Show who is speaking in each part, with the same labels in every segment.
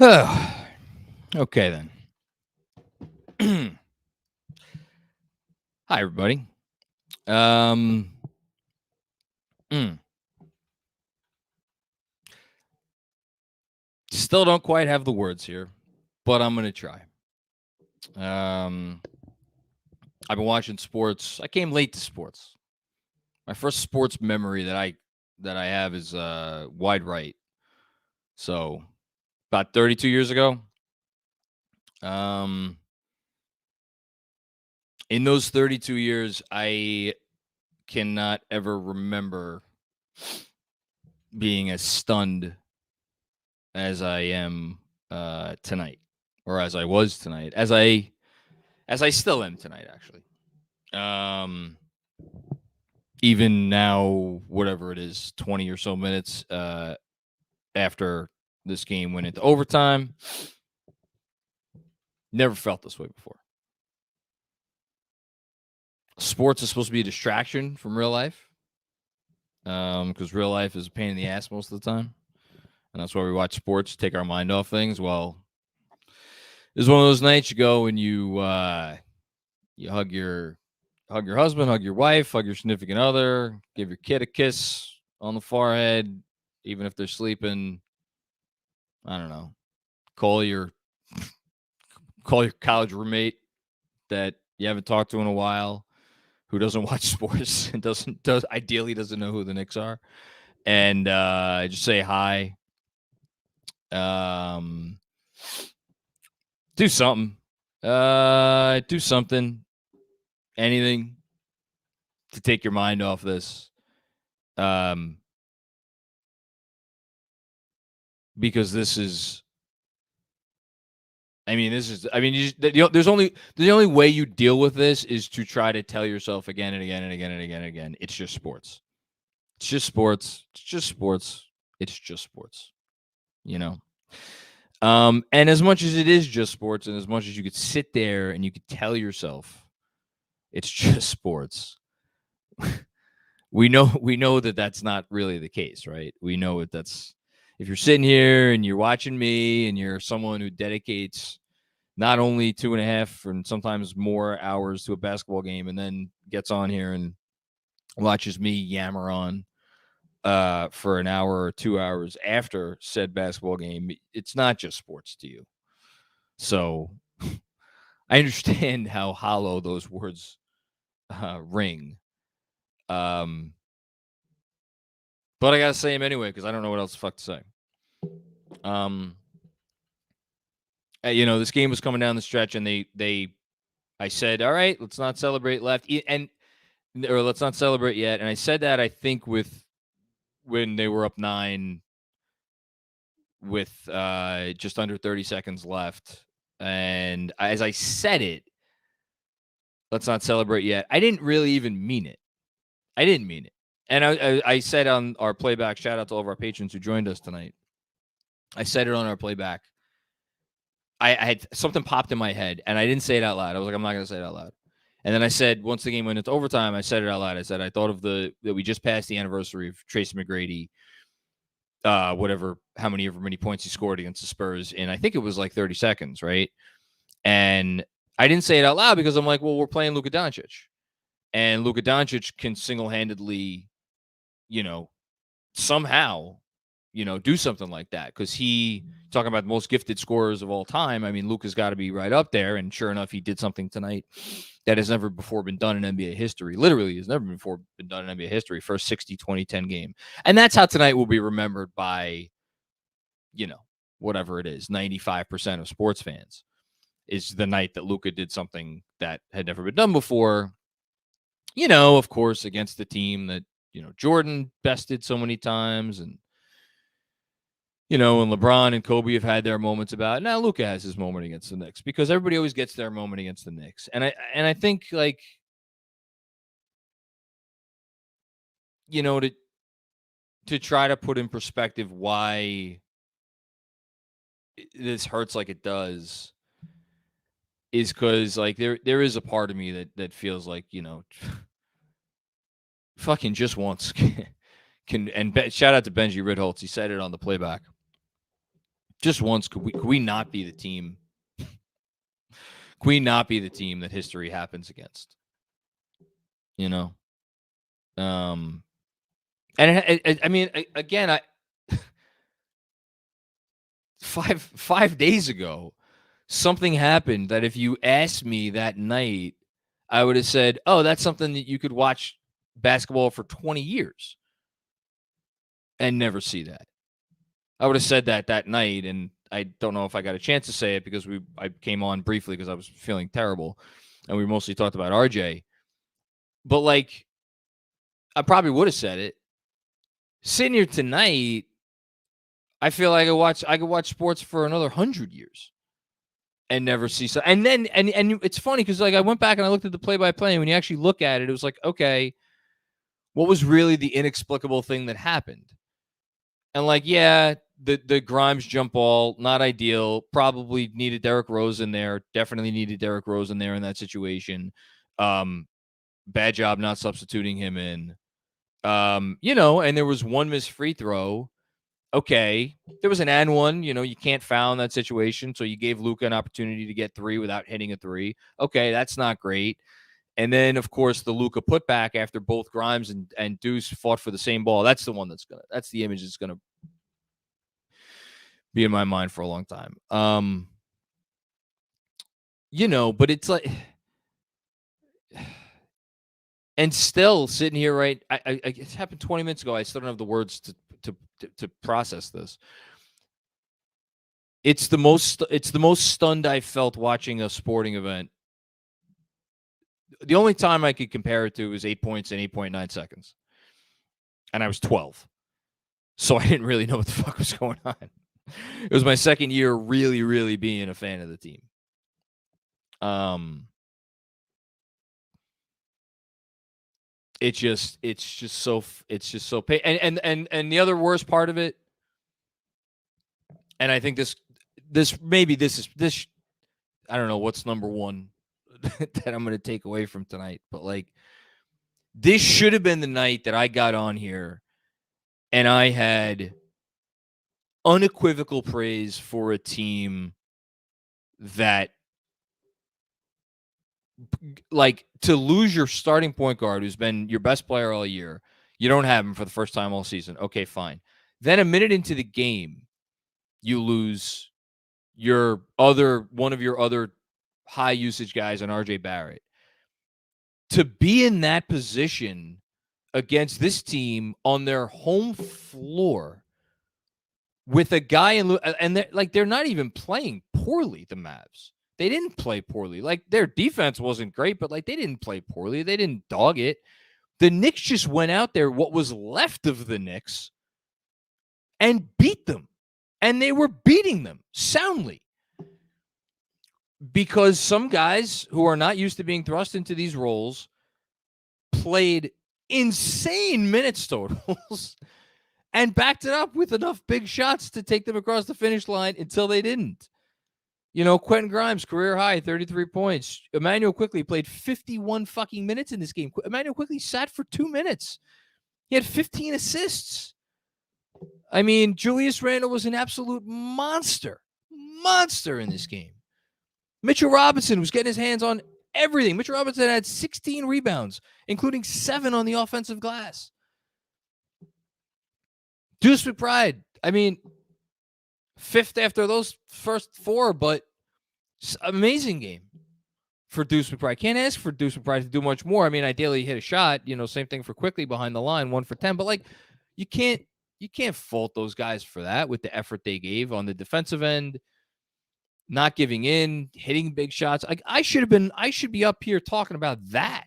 Speaker 1: Okay, then. Hi, everybody. Mm. Still don't quite have the words here, but I'm going to try. I've been watching sports. I came late to sports. My first sports memory that I have is wide right. So about 32 years ago. In those 32 years, I cannot ever remember being as stunned as I am tonight, or as I was tonight, as I still am tonight, actually. Even now, whatever it is, 20 or so minutes after this game went into overtime, never felt this way before. Sports is supposed to be a distraction from real life, because real life is a pain in the ass most of the time. And that's why we watch sports, take our mind off things. Well, this is one of those nights you go and you hug your husband, hug your wife, hug your significant other, give your kid a kiss on the forehead, even if they're sleeping. I don't know. Call your college roommate that you haven't talked to in a while, who doesn't watch sports and ideally doesn't know who the Knicks are, and just say hi. Do something. Do something. Anything to take your mind off this. Because this is, there's the only way you deal with this is to try to tell yourself again and again and again and again and again, it's just sports. It's just sports. It's just sports. It's just sports. You know? And as much as it is just sports, and as much as you could sit there and you could tell yourself it's just sports, we know that that's not really the case, right? We know that's, if you're sitting here and you're watching me and you're someone who dedicates not only 2.5 and sometimes more hours to a basketball game, and then gets on here and watches me yammer on for an hour or 2 hours after said basketball game, it's not just sports to you. So I understand how hollow those words ring. But I gotta say them anyway, because I don't know what else the fuck to say. This game was coming down the stretch, and I said, all right, let's not celebrate left, or let's not celebrate yet. And I said that, I think, when they were up 9 with just under 30 seconds left. And as I said it, let's not celebrate yet, I didn't really even mean it. I didn't mean it. And I said on our playback, shout out to all of our patrons who joined us tonight, I said it on our playback. I had something popped in my head, and I didn't say it out loud. I was like, I'm not going to say it out loud. And then I said, once the game went into overtime, I said it out loud. I said, I thought of that we just passed the anniversary of Tracy McGrady, how many points he scored against the Spurs in, I think it was like 30 seconds, right? And I didn't say it out loud because I'm like, well, we're playing Luka Doncic. And Luka Doncic can single-handedly, somehow, do something like that. Because talking about the most gifted scorers of all time, Luka's got to be right up there. And sure enough, he did something tonight that has never before been done in NBA history. Literally has never before been done in NBA history. First 60-20-10 game. And that's how tonight will be remembered by, whatever it is, 95% of sports fans, is the night that Luka did something that had never been done before. Of course, against the team that, Jordan bested so many times, and, and LeBron and Kobe have had their moments about it. Now Luka has his moment against the Knicks, because everybody always gets their moment against the Knicks. And I think, like, to try to put in perspective why this hurts like it does is because, like, there is a part of me that feels like, fucking just once can. And shout out to Benji Ridholtz. He said it on the playback. Just once, could we not be the team? Could we not be the team that history happens against? You know? And I mean, again, 5 days ago, something happened that if you asked me that night, I would have said, "Oh, that's something that you could watch basketball for 20 years and never see that." I would have said that night, and I don't know if I got a chance to say it because I came on briefly because I was feeling terrible, and we mostly talked about RJ. But like, I probably would have said it. Sitting here tonight, I feel like I could watch sports for another 100 years and never see so. And then and it's funny because like I went back and I looked at the play-by-play, and when you actually look at it, it was like, okay, what was really the inexplicable thing that happened? And like, yeah, the Grimes jump ball, not ideal. Probably needed Derrick Rose in there. Definitely needed Derrick Rose in there in that situation. Bad job not substituting him in. And there was one missed free throw. Okay, there was an and one. You can't foul in that situation, so you gave Luka an opportunity to get 3 without hitting a 3. Okay, that's not great. And then, of course, the Luka putback after both Grimes and Deuce fought for the same ball. That's the one that's the image that's gonna be in my mind for a long time. But it's like, and still sitting here, right? It happened 20 minutes ago. I still don't have the words to process this. It's the most stunned I felt watching a sporting event. The only time I could compare it to was 8 points in 8.9 seconds. And I was 12. So I didn't really know what the fuck was going on. It was my second year really, really being a fan of the team. It's just so and the other worst part of it, and I think this I don't know what's number one that I'm going to take away from tonight, but like, this should have been the night that I got on here and I had unequivocal praise for a team that, like, to lose your starting point guard who's been your best player all year, you don't have him for the first time all season. Okay, fine. Then a minute into the game, you lose one of your other high usage guys on RJ Barrett. To be in that position against this team on their home floor with a guy and they're not even playing poorly, the Mavs. They didn't play poorly. Like, their defense wasn't great, but like, they didn't play poorly. They didn't dog it. The Knicks just went out there, what was left of the Knicks, and beat them. And they were beating them soundly. Because some guys who are not used to being thrust into these roles played insane minutes totals and backed it up with enough big shots to take them across the finish line until they didn't. Quentin Grimes, career high, 33 points. Emmanuel Quickley played 51 fucking minutes in this game. Emmanuel Quickley sat for 2 minutes. He had 15 assists. I mean, Julius Randle was an absolute monster in this game. Mitchell Robinson was getting his hands on everything. Mitchell Robinson had 16 rebounds, including 7 on the offensive glass. Deuce McBride, I mean, 5th after those first 4, but amazing game for Deuce McBride. Can't ask for Deuce McBride to do much more. I mean, ideally, he hit a shot. Same thing for Quickley behind the line, 1 for 10. But like, you can't fault those guys for that with the effort they gave on the defensive end, not giving in, hitting big shots. I should be up here talking about that.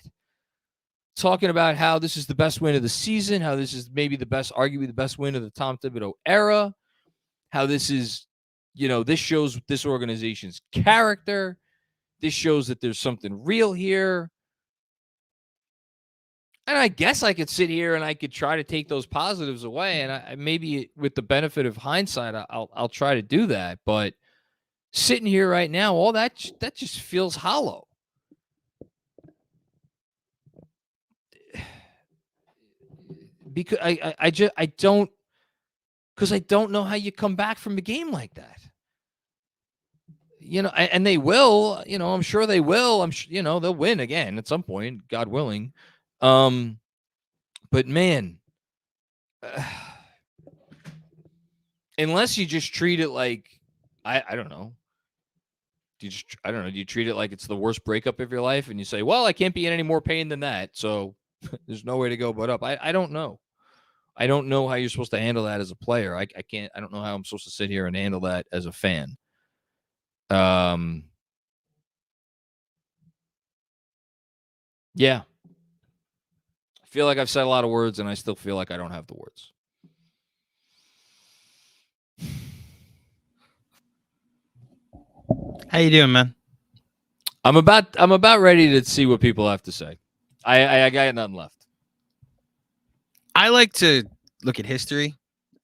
Speaker 1: Talking about how this is the best win of the season, how this is maybe arguably the best win of the Tom Thibodeau era, how this is, this shows this organization's character. This shows that there's something real here. And I guess I could sit here and I could try to take those positives away. And I maybe with the benefit of hindsight, I'll try to do that. But sitting here right now, all that just feels hollow. Because I don't because I don't know how you come back from a game like that. And they will. I'm sure they will. They'll win again at some point, God willing. But man, unless you just treat it like I don't know. Do you treat it like it's the worst breakup of your life, and you say, "Well, I can't be in any more pain than that, so there's no way to go but up." I don't know. I don't know how you're supposed to handle that as a player. I can't. I don't know how I'm supposed to sit here and handle that as a fan. Yeah. I feel like I've said a lot of words, and I still feel like I don't have the words.
Speaker 2: How you doing, man?
Speaker 1: I'm about ready to see what people have to say. I got nothing left.
Speaker 2: I like to look at history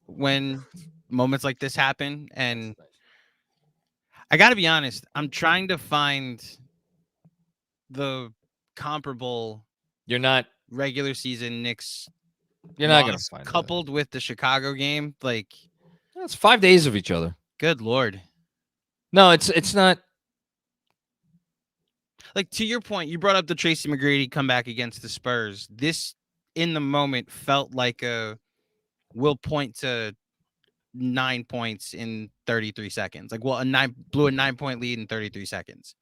Speaker 2: when moments like this happen, and I got to be honest, I'm trying to find the comparable.
Speaker 1: You're not
Speaker 2: regular season Knicks.
Speaker 1: You're not going to find
Speaker 2: coupled with the Chicago game, like
Speaker 1: it's 5 days of each other.
Speaker 2: Good Lord.
Speaker 1: No, it's not.
Speaker 2: Like, to your point, you brought up the Tracy McGrady comeback against the Spurs. This, in the moment, felt like we'll point to 9 points in 33 seconds. Like, blew a 9-point lead in 33 seconds.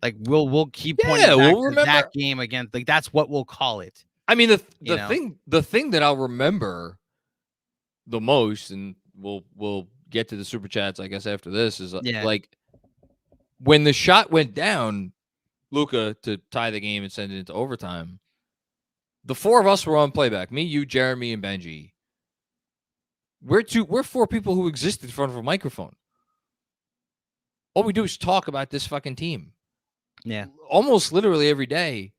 Speaker 2: Like, we'll keep pointing back to that game again. Like, that's what we'll call it.
Speaker 1: I mean, the thing that I'll remember the most, and we'll get to the super chats, I guess, after this, is like when the shot went down, Luka, to tie the game and send it into overtime. The four of us were on playback. Me, you, Jeremy, and Benji. We're four people who exist in front of a microphone. All we do is talk about this fucking team.
Speaker 2: Yeah.
Speaker 1: Almost literally every day.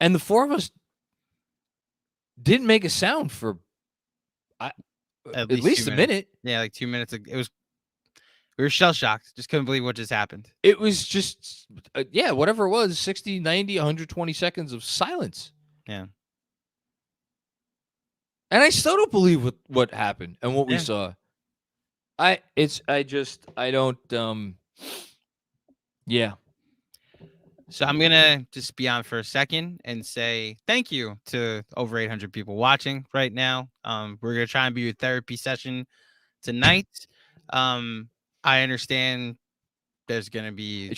Speaker 1: And the four of us didn't make a sound for at least a minute.
Speaker 2: Yeah, like 2 minutes. We were shell-shocked. Just couldn't believe what just happened.
Speaker 1: It was just, whatever it was, 60, 90, 120 seconds of silence.
Speaker 2: Yeah.
Speaker 1: And I still don't believe what happened and what we saw. I don't.
Speaker 2: So I'm going to just be on for a second and say thank you to over 800 people watching right now. We're going to try and be your therapy session tonight. I understand there's going to be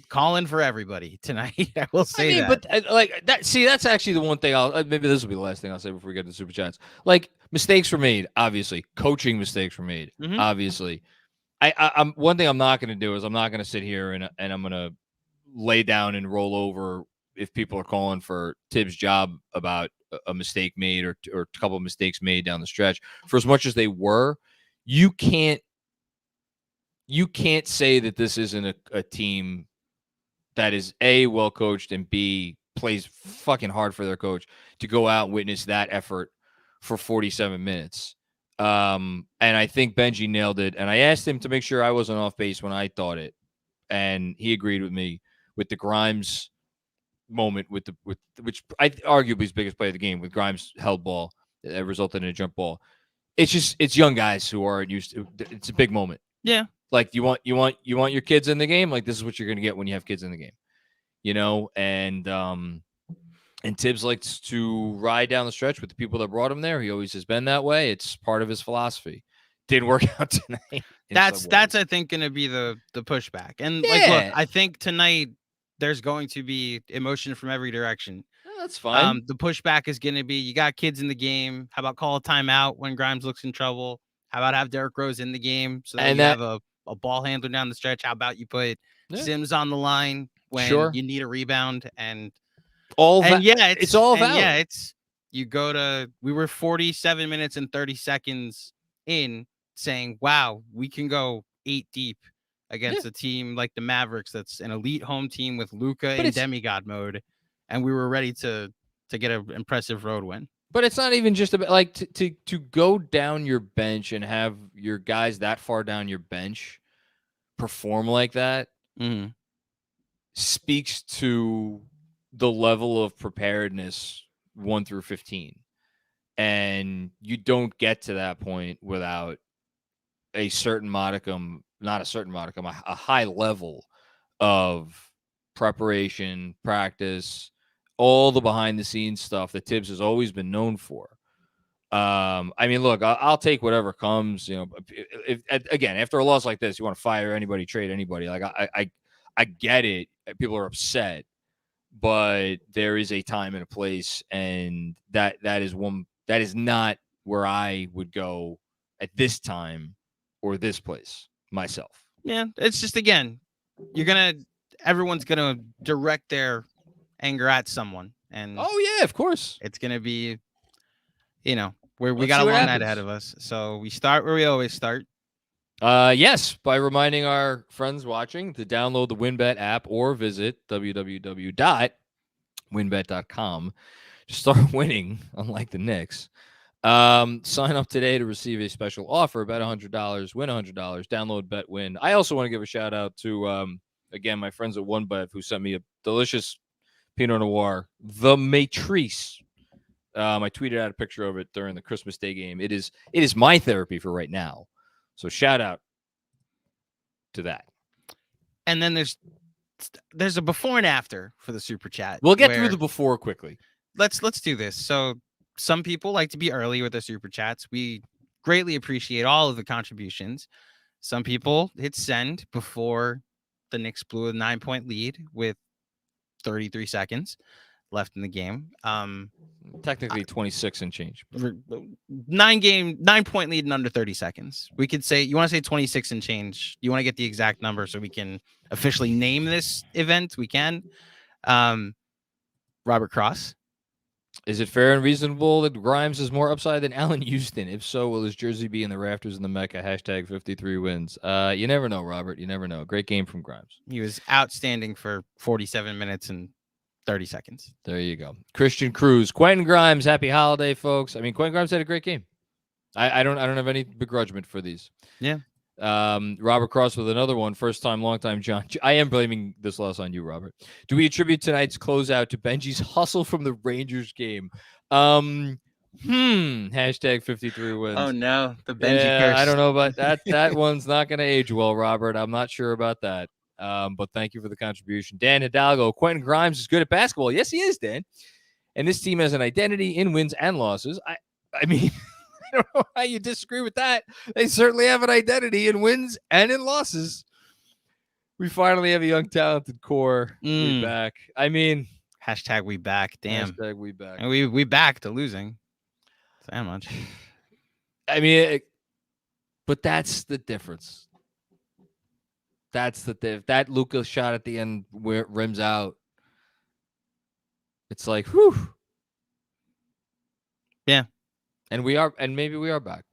Speaker 2: calling for everybody tonight. I will say that.
Speaker 1: But like that, see, that's actually the one thing maybe this will be the last thing I'll say before we get to the super chats. Like, mistakes were made, obviously. Coaching mistakes were made, obviously. I'm one thing I'm not going to do is I'm not going to sit here and I'm going to lay down and roll over if people are calling for Tibbs' job about a mistake made or a couple of mistakes made down the stretch. For as much as they were, you can't say that this isn't a team that is A, well coached, and B, plays fucking hard for their coach to go out and witness that effort for 47 minutes. And I think Benji nailed it. And I asked him to make sure I wasn't off base when I thought it, and he agreed with me with the Grimes moment with which I arguably his biggest play of the game, with Grimes held ball that resulted in a jump ball. It's young guys who aren't used to. It's a big moment.
Speaker 2: Yeah.
Speaker 1: Like you want your kids in the game. Like, this is what you're going to get when you have kids in the game, and Tibbs likes to ride down the stretch with the people that brought him there. He always has been that way. It's part of his philosophy. Didn't work out tonight.
Speaker 2: That's I think going to be the pushback. And like, look, I think tonight there's going to be emotion from every direction.
Speaker 1: That's fine.
Speaker 2: The pushback is going to be, you got kids in the game. How about call a timeout when Grimes looks in trouble? How about have Derrick Rose in the game so that you have a ball handler down the stretch? How about you put Sims on the line when you need a rebound? And it's
Speaker 1: all valid.
Speaker 2: Yeah, we were 47 minutes and 30 seconds in saying, wow, we can go 8 deep against a team like the Mavericks that's an elite home team with Luka in demigod mode, and we were ready to get an impressive road win.
Speaker 1: But it's not even just about like to go down your bench and have your guys that far down your bench perform like that speaks to the level of preparedness 1 through 15. And you don't get to that point without a certain modicum, not a certain modicum, a high level of preparation, practice, all the behind the scenes stuff that Tibbs has always been known for. I mean, look, I'll take whatever comes. You know, if again, after a loss like this, you want to fire anybody, trade anybody. Like I get it. People are upset, but there is a time and a place, and that is not where I would go at this time or this place myself.
Speaker 2: Yeah, it's just, again, everyone's gonna direct their anger at someone, and
Speaker 1: Oh yeah, of course.
Speaker 2: it's gonna be, we
Speaker 1: Let's
Speaker 2: got
Speaker 1: see
Speaker 2: a
Speaker 1: what
Speaker 2: long night
Speaker 1: happens.
Speaker 2: ahead of us. So we start where we always start.
Speaker 1: Yes, by reminding our friends watching to download the WynnBet app or visit www.wynnbet.com to start winning, unlike the Knicks. Sign up today to receive a special offer. Bet $100, win $100. Download Bet Win. I also want to give a shout out to again my friends at OneBev who sent me a delicious Pinot Noir, the Matrice. I tweeted out a picture of it during the Christmas Day game. It is my therapy for right now. So shout out to that.
Speaker 2: And then there's a before and after for the super chat.
Speaker 1: We'll get through the before quickly.
Speaker 2: Let's do this. So some people like to be early with their super chats. We greatly appreciate all of the contributions. Some people hit send before the Knicks blew a 9-point lead with 33 seconds left in the game.
Speaker 1: Technically 26 and change.
Speaker 2: 9-point lead in under 30 seconds. We could say, you want to say 26 and change. You want to get the exact number so we can officially name this event? We can. Robert Cross.
Speaker 1: Is it fair and reasonable that Grimes is more upside than Allen Houston? If so, will his jersey be in the rafters in the Mecca? Hashtag 53 wins. You never know, Robert. You never know. Great game from Grimes.
Speaker 2: He was outstanding for 47 minutes and 30 seconds.
Speaker 1: There you go. Christian Cruz. Quentin Grimes. Happy holiday, folks. I mean, Quentin Grimes had a great game. I don't have any begrudgment for these.
Speaker 2: Yeah.
Speaker 1: Robert Cross with another one. First time, long time, John. I am blaming this loss on you, Robert. Do we attribute tonight's closeout to Benji's hustle from the Rangers game? Hashtag 53 wins.
Speaker 2: Oh no, the Benji curse.
Speaker 1: I don't know about that. That one's not going to age well, Robert. I'm not sure about that. But thank you for the contribution. Dan Hidalgo. Quentin Grimes is good at basketball. Yes, he is, Dan. And this team has an identity in wins and losses. I mean, I don't know how you disagree with that. They certainly have an identity in wins and in losses. We finally have a young, talented core. We back. I mean,
Speaker 2: hashtag we back. Damn.
Speaker 1: Hashtag we back.
Speaker 2: And we back to losing. So much.
Speaker 1: I mean, but that's the difference. That's that Luka shot at the end where it rims out. It's like, whew.
Speaker 2: Yeah.
Speaker 1: And maybe we are back.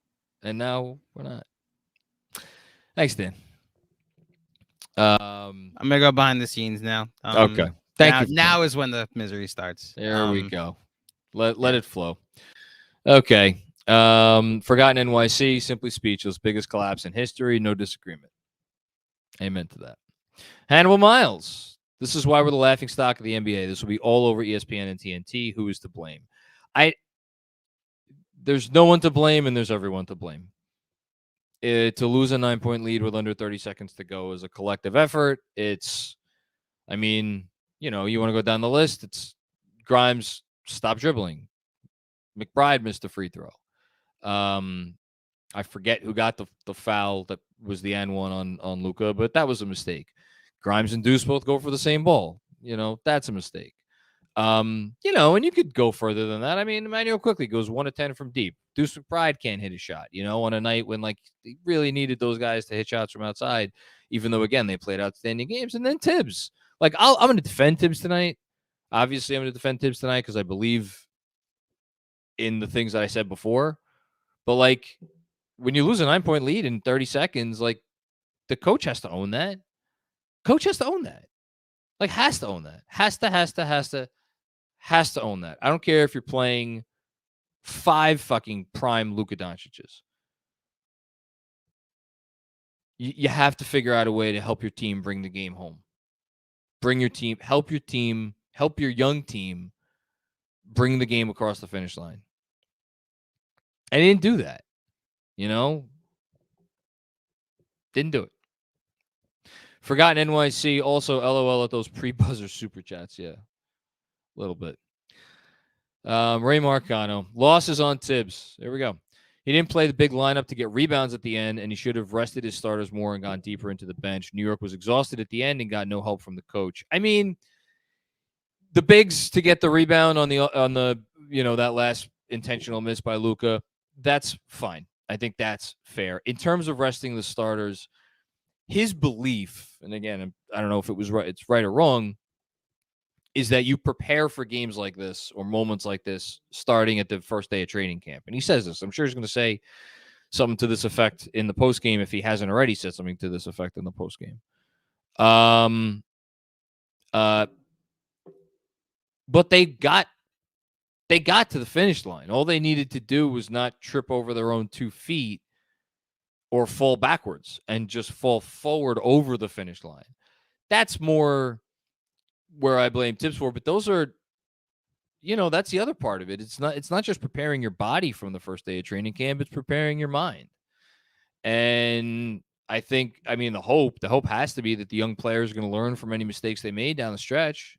Speaker 1: And now we're not. Thanks, Dan.
Speaker 2: I'm gonna go behind the scenes now.
Speaker 1: Okay. Thank you.
Speaker 2: Now is when the misery starts.
Speaker 1: There we go. Let it flow. Okay. Forgotten NYC, simply speechless, biggest collapse in history, no disagreement. Amen to that. Hannibal Miles. This is why we're the laughing stock of the NBA. This will be all over ESPN and TNT. Who is to blame? There's no one to blame, and there's everyone to blame. To lose a 9-point lead with under 30 seconds to go is a collective effort. You want to go down the list. It's Grimes, stop dribbling. McBride missed a free throw. I forget who got the foul that was the N1 on Luka, but that was a mistake. Grimes and Deuce both go for the same ball. That's a mistake. And you could go further than that. I mean, Emmanuel quickly goes 1 of 10 from deep. Deuce McBride can't hit a shot, on a night when he really needed those guys to hit shots from outside, even though, again, they played outstanding games. And then Tibbs. I'm going to defend Tibbs tonight. Obviously, I'm going to defend Tibbs tonight because I believe in the things that I said before. But, when you lose a 9-point lead in 30 seconds, the coach has to own that. Has to own that. Has to own that. Has to own that. I don't care if you're playing 5 fucking prime Luka Doncic's. You have to figure out a way to help your team bring the game home. Help your young team bring the game across the finish line. And he didn't do that. Didn't do it. Forgotten NYC, also LOL at those pre-buzzer super chats. Yeah, a little bit. Ray Marcano. Losses on Tibbs. There we go. He didn't play the big lineup to get rebounds at the end, and he should have rested his starters more and gone deeper into the bench. New York was exhausted at the end and got no help from the coach. I mean, the bigs to get the rebound on the that last intentional miss by Luka, that's fine. I think that's fair. In terms of resting the starters, his belief, and again, I don't know if it's right or wrong, is that you prepare for games like this or moments like this starting at the first day of training camp. And he says this. I'm sure he's going to say something to this effect in the postgame if he hasn't already said something to this effect in the postgame. But they got to the finish line. All they needed to do was not trip over their own 2 feet or fall backwards and just fall forward over the finish line. That's more where I blame Tibbs for, but those are, that's the other part of it. It's not just preparing your body from the first day of training camp, it's preparing your mind. And I think, the hope has to be that the young players are going to learn from any mistakes they made down the stretch.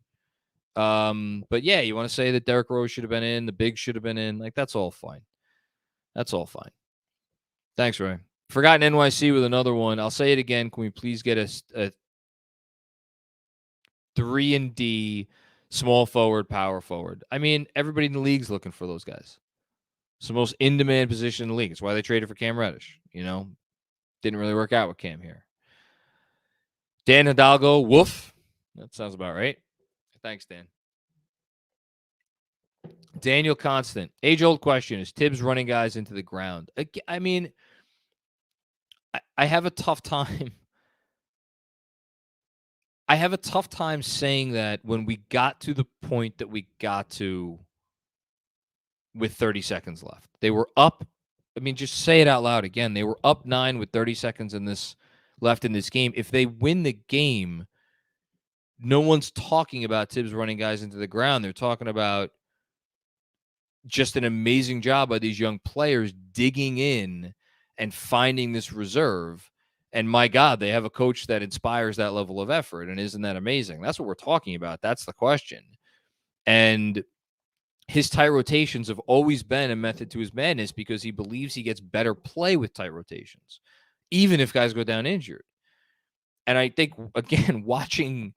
Speaker 1: But yeah, you want to say that Derrick Rose should have been in, the big should have been in, like that's all fine. That's all fine. Thanks, Ray. Forgotten NYC with another one. I'll say it again. Can we please get a 3-and-D small forward, power forward? Everybody in the league's looking for those guys. It's the most in-demand position in the league. It's why they traded for Cam Reddish. Didn't really work out with Cam here. Dan Hidalgo, woof. That sounds about right. Thanks, Dan. Daniel Constant. Age-old question. Is Tibbs running guys into the ground? I have a tough time. I have a tough time saying that when we got to the point that we got to with 30 seconds left. They were up. Just say it out loud again. They were up 9 with 30 seconds left in this game. If they win the game, no one's talking about Tibbs running guys into the ground. They're talking about just an amazing job by these young players digging in and finding this reserve. And my God, they have a coach that inspires that level of effort. And isn't that amazing? That's what we're talking about. That's the question. And his tight rotations have always been a method to his madness because he believes he gets better play with tight rotations, even if guys go down injured. And I think, again, watching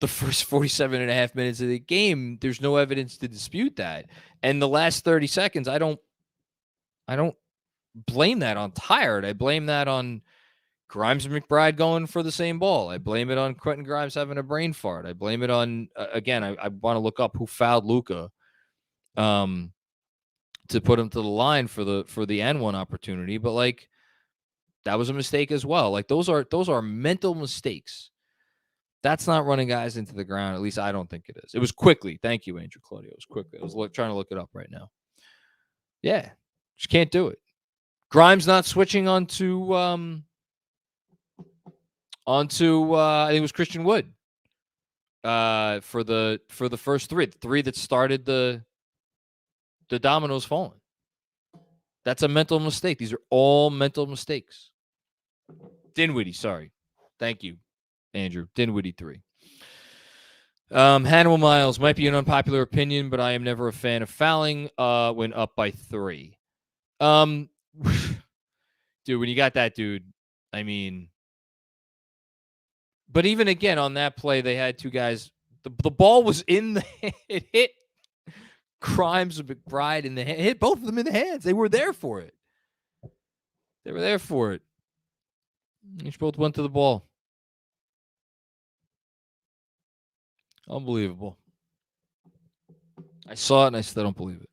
Speaker 1: the first 47 and a half minutes of the game, there's no evidence to dispute that. And the last 30 seconds, I don't blame that on tired. I blame that on Grimes and McBride going for the same ball. I blame it on Quentin Grimes having a brain fart. I blame it on, again, I want to look up who fouled Luka to put him to the line for the N1 opportunity. But like, that was a mistake as well. Like those are mental mistakes. That's not running guys into the ground. At least I don't think it is. It was quickly. Thank you, Andrew Claudio. It was quickly. I was trying to look it up right now. Yeah, just can't do it. Grimes not switching onto I think it was Christian Wood for the first 3, the 3 that started the dominoes falling. That's a mental mistake. These are all mental mistakes. Dinwiddie, sorry. Thank you, Andrew. Dinwiddie 3. Hannibal Miles might be an unpopular opinion, but I am never a fan of fouling when up by 3. Dude, when you got that dude, but even again on that play, they had 2 guys. The ball was in the hand. It hit Grimes and McBride in the hand. It hit both of them in the hands. They were there for it. They both went to the ball. Unbelievable. I saw it and I still don't believe it.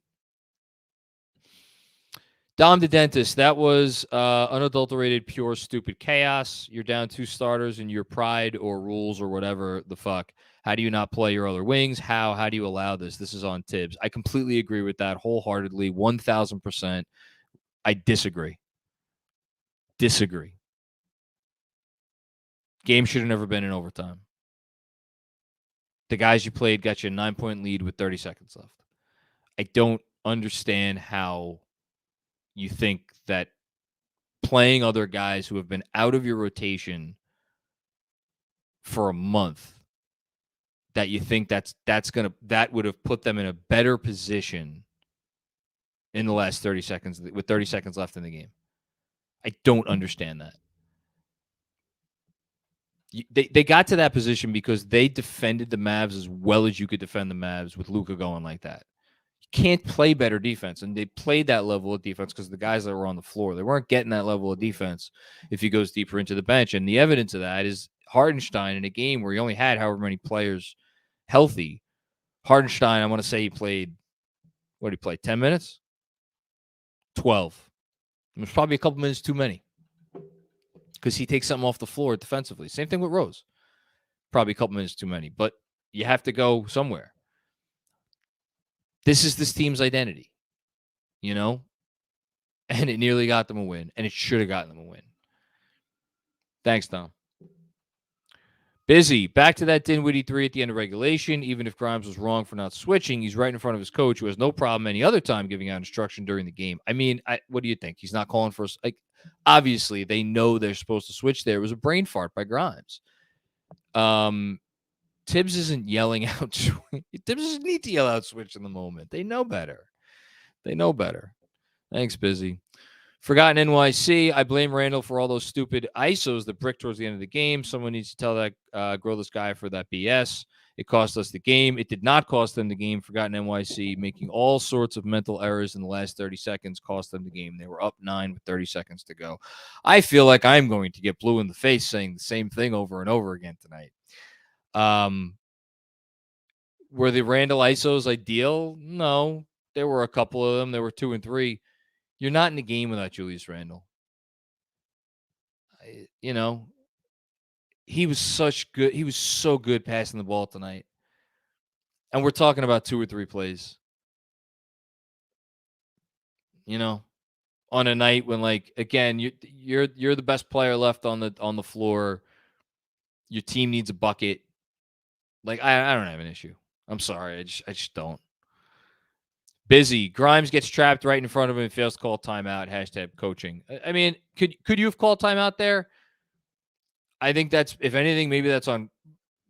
Speaker 1: Dom the Dentist, that was unadulterated, pure, stupid chaos. You're down 2 starters and your pride or rules or whatever the fuck. How do you not play your other wings? How do you allow this? This is on Tibbs. I completely agree with that wholeheartedly, 1,000%. I disagree. Game should have never been in overtime. The guys you played got you a 9-point lead with 30 seconds left. I don't understand how you think that playing other guys who have been out of your rotation for a month, that you think that would have put them in a better position in the last 30 seconds with 30 seconds left in the game. I don't understand that. They got to that position because they defended the Mavs as well as you could defend the Mavs with Luka going like that. You can't play better defense, and they played that level of defense because the guys that were on the floor, they weren't getting that level of defense if he goes deeper into the bench. And the evidence of that is Hartenstein in a game where he only had however many players healthy. Hartenstein, I want to say he played, 10 minutes? 12. It was probably a couple minutes too many because he takes something off the floor defensively. Same thing with Rose. Probably a couple minutes too many, but you have to go somewhere. This is this team's identity, and it nearly got them a win, and it should have gotten them a win. Thanks, Tom. Busy. Back to that Dinwiddie 3 at the end of regulation. Even if Grimes was wrong for not switching, he's right in front of his coach, who has no problem any other time giving out instruction during the game. I mean, what do you think? He's not calling for us. Obviously, they know they're supposed to switch there. It was a brain fart by Grimes. Tibbs isn't yelling out. Tibbs doesn't need to yell out switch in the moment. They know better. Thanks, Busy. Forgotten NYC. I blame Randle for all those stupid ISOs that brick towards the end of the game. Someone needs to tell that Growless guy for that BS. It cost us the game. It did not cost them the game. Forgotten NYC making all sorts of mental errors in the last 30 seconds cost them the game. They were up 9 with 30 seconds to go. I feel like I'm going to get blue in the face saying the same thing over and over again tonight. Were the Randle ISOs ideal? No. There were a couple of them. There were 2 and 3. You're not in the game without Julius Randle. He was so good passing the ball tonight. And we're talking about 2 or 3 plays. On a night when, again, you're the best player left on the floor. Your team needs a bucket. I don't have an issue. I'm sorry. I just don't. Busy. Grimes gets trapped right in front of him and fails to call timeout. # coaching. I mean, could you have called timeout there? I think that's, if anything, maybe that's on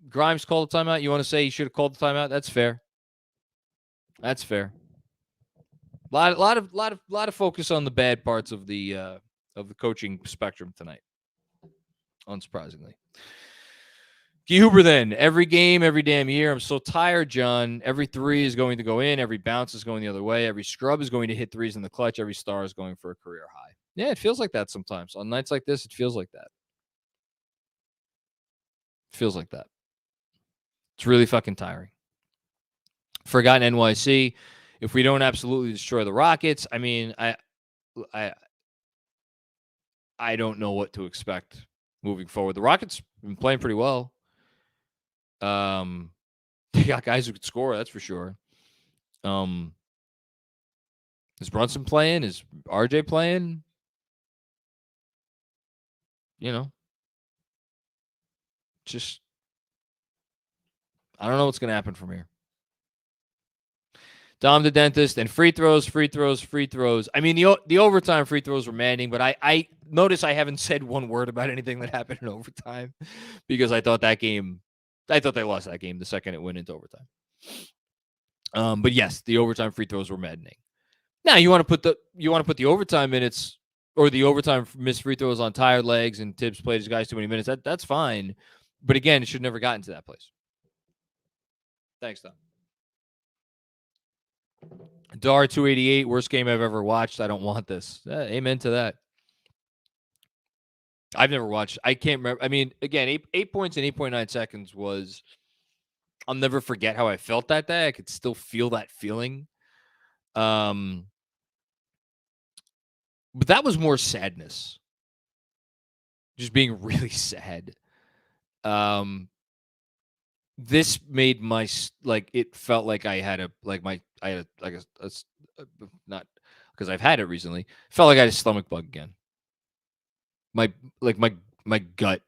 Speaker 1: Grimes called the timeout. You want to say he should have called the timeout? That's fair. Lot of focus on the bad parts of the coaching spectrum tonight. Unsurprisingly. Huber then. Every game, every damn year. I'm so tired, John. Every 3 is going to go in. Every bounce is going the other way. Every scrub is going to hit 3s in the clutch. Every star is going for a career high. Yeah, it feels like that sometimes. On nights like this, it feels like that. It's really fucking tiring. Forgotten NYC. If we don't absolutely destroy the Rockets, I mean, I don't know what to expect moving forward. The Rockets have been playing pretty well. They got guys who could score, that's for sure. Is Brunson playing? Is RJ playing? Just I don't know what's going to happen from here. Dom the dentist and free throws. I mean, the overtime free throws were maddening, but I notice I haven't said one word about anything that happened in overtime because I thought they lost that game the second it went into overtime. But yes, the overtime free throws were maddening. Now you want to put the overtime minutes or the overtime missed free throws on tired legs and Tibbs played his guys too many minutes. That's fine. But again, it should never gotten to that place. Thanks, Tom. Dar 288, worst game I've ever watched. I don't want this. Amen to that. I've never watched. I can't remember. I mean, again, 8 points in 8.9 seconds was. I'll never forget how I felt that day. I could still feel that feeling. But that was more sadness. Just being really sad. This made my it felt like I had not because I've had it recently. Felt like I had a stomach bug again. My gut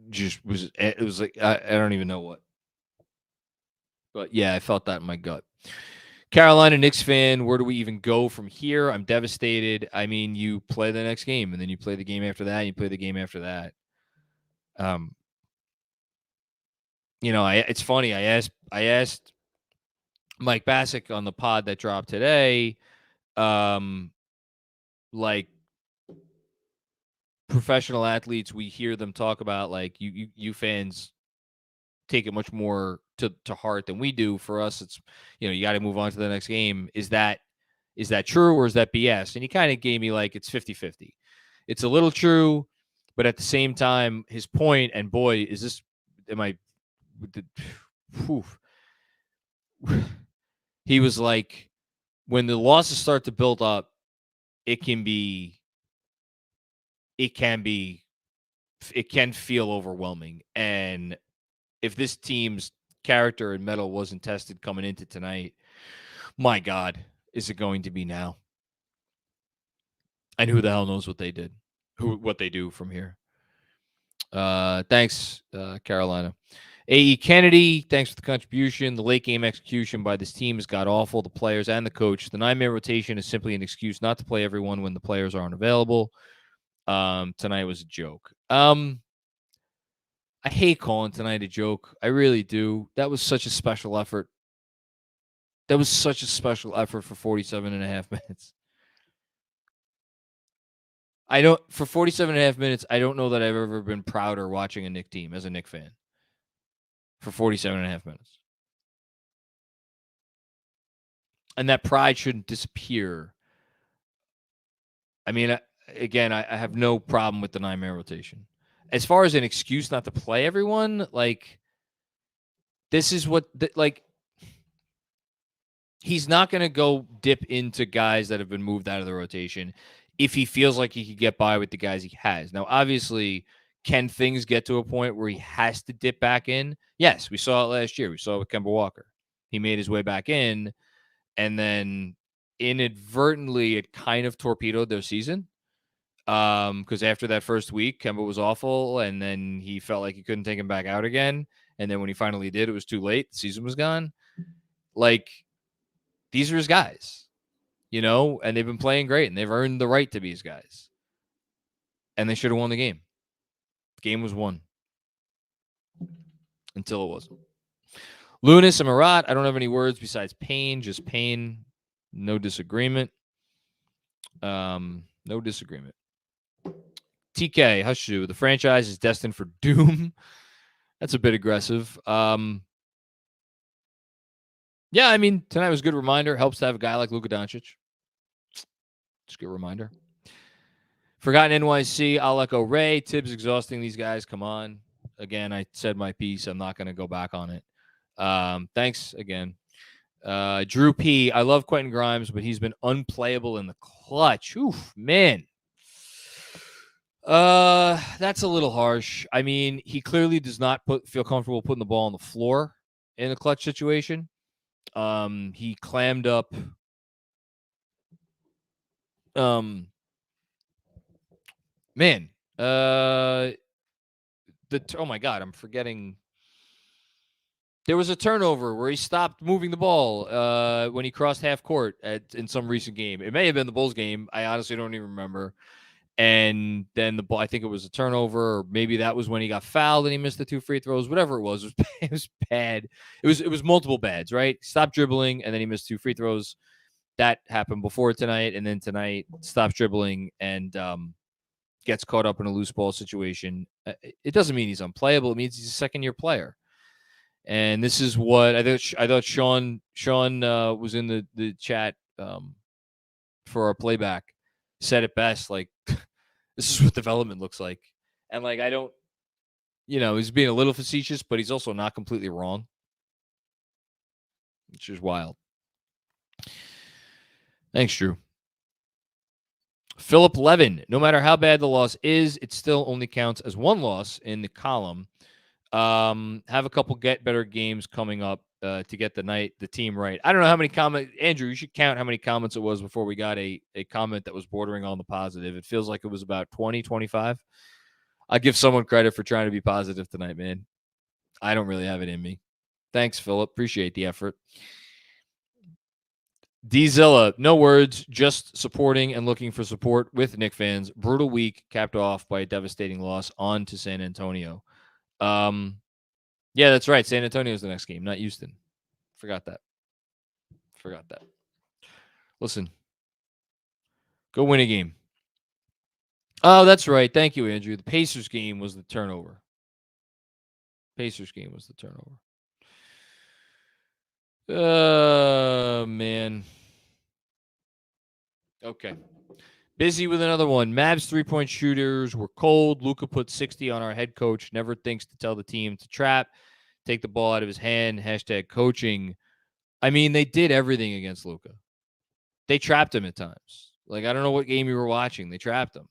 Speaker 1: just was. It was like I don't even know what. But yeah, I felt that in my gut. Carolina Knicks fan, where do we even go from here? I'm devastated. I mean, you play the next game, and then you play the game after that, and you play the game after that. It's funny. I asked Mike Bassick on the pod that dropped today, like professional athletes, we hear them talk about like you fans take it much more to heart than we do. For us, it's you got to move on to the next game. Is that true or is that BS? And he kind of gave me like it's 50-50. It's a little true, but at the same time, his point, and boy, is this am I whew, he was like, when the losses start to build up, it can feel overwhelming. And if this team's character and mettle wasn't tested coming into tonight, my God, is it going to be now? And who the hell knows what they did, what they do from here. Thanks, Carolina. A.E. Kennedy, thanks for the contribution. The late game execution by this team has got awful, the players and the coach. The 9-man rotation is simply an excuse not to play everyone when the players aren't available. Tonight was a joke. I hate calling tonight a joke. I really do. That was such a special effort. For 47 and a half minutes. For 47 and a half minutes, I don't know that I've ever been prouder watching a Knicks team as a Knicks fan. For 47 and a half minutes. And that pride shouldn't disappear. I mean, again, I have no problem with the 9-man rotation. As far as an excuse not to play everyone, like, this is what, he's not going to go dip into guys that have been moved out of the rotation if he feels like he could get by with the guys he has. Now, obviously, can things get to a point where he has to dip back in? Yes, we saw it last year. We saw it with Kemba Walker. He made his way back in, and then inadvertently it kind of torpedoed their season. Because after that first week, Kemba was awful, and then he felt like he couldn't take him back out again. And then when he finally did, it was too late. The season was gone. Like, these are his guys, and they've been playing great, and they've earned the right to be his guys. And they should have won the game. The game was won. Until it wasn't. Lunas and Marat, I don't have any words besides pain, just pain. No disagreement. No disagreement. TK, Hushu, the franchise is destined for doom. That's a bit aggressive. Yeah, I mean, tonight was a good reminder. Helps to have a guy like Luka Doncic. It's a good reminder. Forgotten NYC, I'll echo Ray. Tibbs exhausting these guys. Come on. Again, I said my piece. I'm not going to go back on it. Thanks again. Drew P. I love Quentin Grimes, but he's been unplayable in the clutch. Oof, man. That's a little harsh. I mean, he clearly does not feel comfortable putting the ball on the floor in a clutch situation. He clammed up. Man. Oh my God, I'm forgetting. There was a turnover where he stopped moving the ball when he crossed half court in some recent game. It may have been the Bulls game. I honestly don't even remember. And then the ball, I think it was a turnover, or maybe that was when he got fouled and he missed the 2 free throws. Whatever it was bad. It was multiple bads, right? Stopped dribbling, and then he missed 2 free throws. That happened before tonight, and then tonight stops dribbling and gets caught up in a loose ball situation. It doesn't mean he's unplayable. It means he's a second-year player. And this is what I thought Sean was in the chat for our playback, said it best. Like, this is what development looks like. And like, I don't, he's being a little facetious, but he's also not completely wrong, which is wild. Thanks, Drew. Philip Levin, no matter how bad the loss is, it still only counts as one loss in the column. Have a couple get better games coming up to get the team right. I don't know how many comments, Andrew, you should count how many comments it was before we got a comment that was bordering on the positive. It feels like it was about 20, 25. I give someone credit for trying to be positive tonight, man. I don't really have it in me. Thanks, Philip. Appreciate the effort. D-Zilla, no words, just supporting and looking for support with Knicks fans. Brutal week capped off by a devastating loss on to San Antonio. Yeah, that's right. San Antonio's the next game, not Houston. Forgot that. Listen, go win a game. Oh, that's right. Thank you, Andrew. The Pacers game was the turnover. Man. Okay. Busy with another one. Mavs 3-point shooters were cold. Luka put 60 on our head coach. Never thinks to tell the team to trap, take the ball out of his hand. # coaching. I mean, they did everything against Luka. They trapped him at times. Like, I don't know what game you were watching. They trapped him.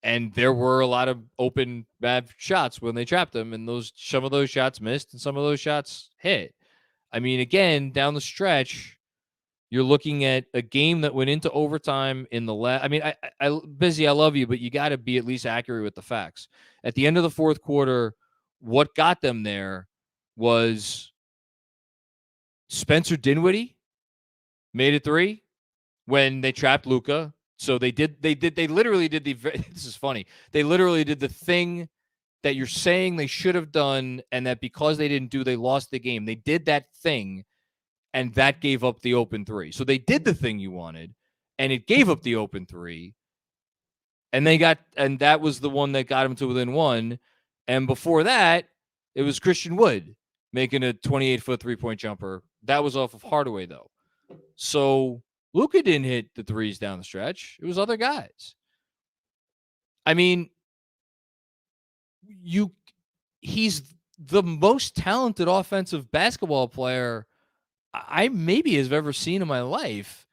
Speaker 1: And there were a lot of open bad shots when they trapped him, and some of those shots missed and some of those shots hit. I mean, again, down the stretch, you're looking at a game that went into overtime in the last. I mean, Busy, I love you, but you got to be at least accurate with the facts. At the end of the fourth quarter, what got them there was Spencer Dinwiddie made a 3 when they trapped Luka. So they literally did this is funny. They literally did the thing that you're saying they should have done, and that because they didn't do, they lost the game. They did that thing, and that gave up the open 3. So they did the thing you wanted, and it gave up the open 3. And that was the one that got them to within 1. And before that, it was Christian Wood making a 28-foot 3-point jumper. That was off of Hardaway, though. So Luka didn't hit the 3s down the stretch. It was other guys. I mean, he's the most talented offensive basketball player I maybe have ever seen in my life.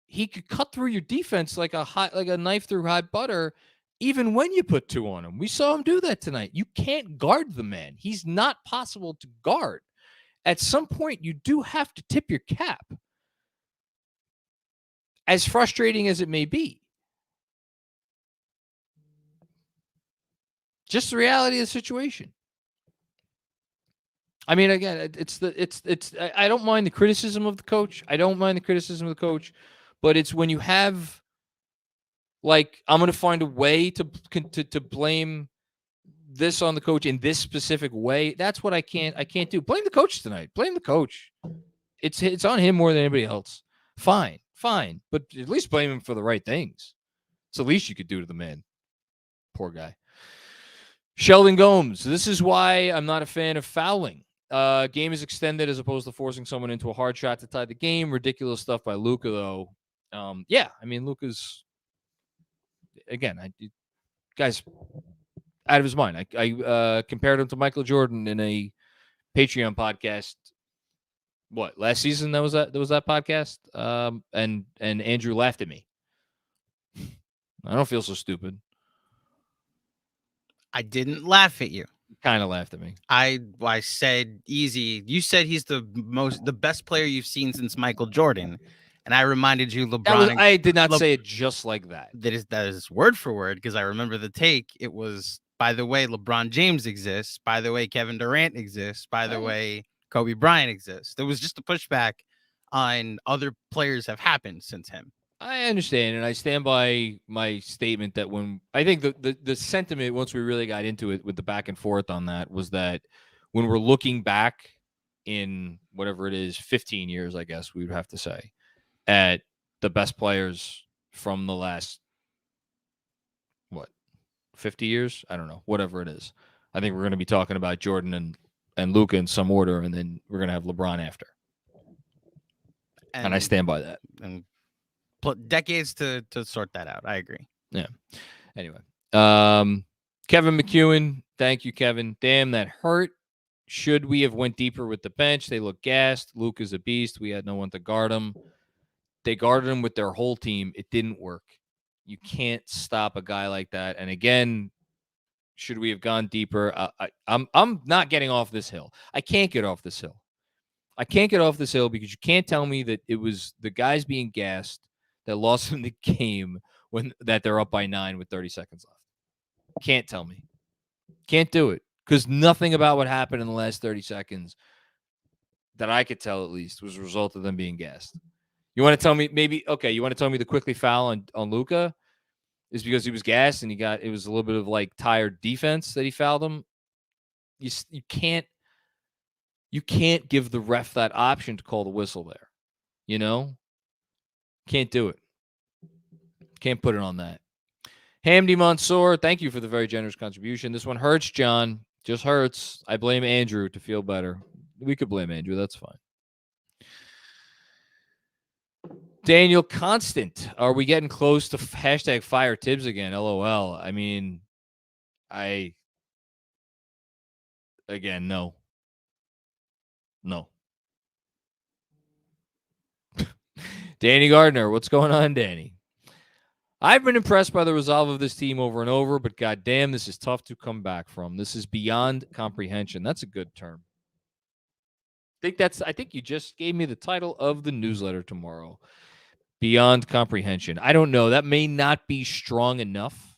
Speaker 1: He could cut through your defense like a knife through hot butter, even when you put 2 on him. We saw him do that tonight. You can't guard the man. He's not possible to guard. At some point, you do have to tip your cap, as frustrating as it may be. Just the reality of the situation. I mean, again, I don't mind the criticism of the coach. But it's when you have, like, I'm going to find a way to blame this on the coach in this specific way. That's what I can't do. Blame the coach tonight. Blame the coach. It's on him more than anybody else. Fine. But at least blame him for the right things. It's the least you could do to the man. Poor guy. Sheldon Gomes. This is why I'm not a fan of fouling. Game is extended as opposed to forcing someone into a hard shot to tie the game. Ridiculous stuff by Luka, though. Yeah, I mean, Luka's, again, guy's out of his mind. I compared him to Michael Jordan in a Patreon podcast. What, last season? There was that podcast. And Andrew laughed at me. I don't feel so stupid.
Speaker 2: I didn't laugh at you.
Speaker 1: Kind of laughed at me.
Speaker 2: I said easy. You said he's the best player you've seen since Michael Jordan, and I reminded you LeBron.
Speaker 1: I did not say it just like that.
Speaker 2: That is word for word, because I remember the take. It was, by the way, LeBron James exists. By the way, Kevin Durant exists. By the way, Kobe Bryant exists. There was just a pushback on other players have happened since him.
Speaker 1: I understand, and I stand by my statement that when I think the sentiment, once we really got into it with the back and forth on that, was that when we're looking back in whatever it is, 15 years, I guess we would have to say, at the best players from the last, 50 years? I don't know, whatever it is. I think we're going to be talking about Jordan and Luka in some order, and then we're going to have LeBron after. And I stand by that.
Speaker 2: And decades to sort that out. I agree.
Speaker 1: Yeah. Anyway, Kevin McEwen. Thank you, Kevin. Damn, that hurt. Should we have went deeper with the bench? They look gassed. Luke is a beast. We had no one to guard him. They guarded him with their whole team. It didn't work. You can't stop a guy like that. And again, should we have gone deeper? I'm not getting off this hill. I can't get off this hill. Because you can't tell me that it was the guys being gassed that lost them the game that they're up by 9 with 30 seconds left. Can't tell me. Can't do it, because nothing about what happened in the last 30 seconds that I could tell at least, was a result of them being gassed. You want to tell me you want to tell me the quickly foul on Luka is because he was gassed and it was a little bit of like tired defense that he fouled him. You can't give the ref that option to call the whistle there. You know? Can't do it. Can't put it on that. Hamdi Mansour, thank you for the very generous contribution. This one hurts, John. Just hurts. I blame Andrew to feel better. We could blame Andrew. That's fine. Daniel Constant, are we getting close to hashtag fire Tibbs again? LOL. I mean, again, no. No. Danny Gardner, what's going on, Danny? I've been impressed by the resolve of this team over and over, but goddamn, this is tough to come back from. This is beyond comprehension. That's a good term. I think you just gave me the title of the newsletter tomorrow. Beyond comprehension. I don't know. That may not be strong enough.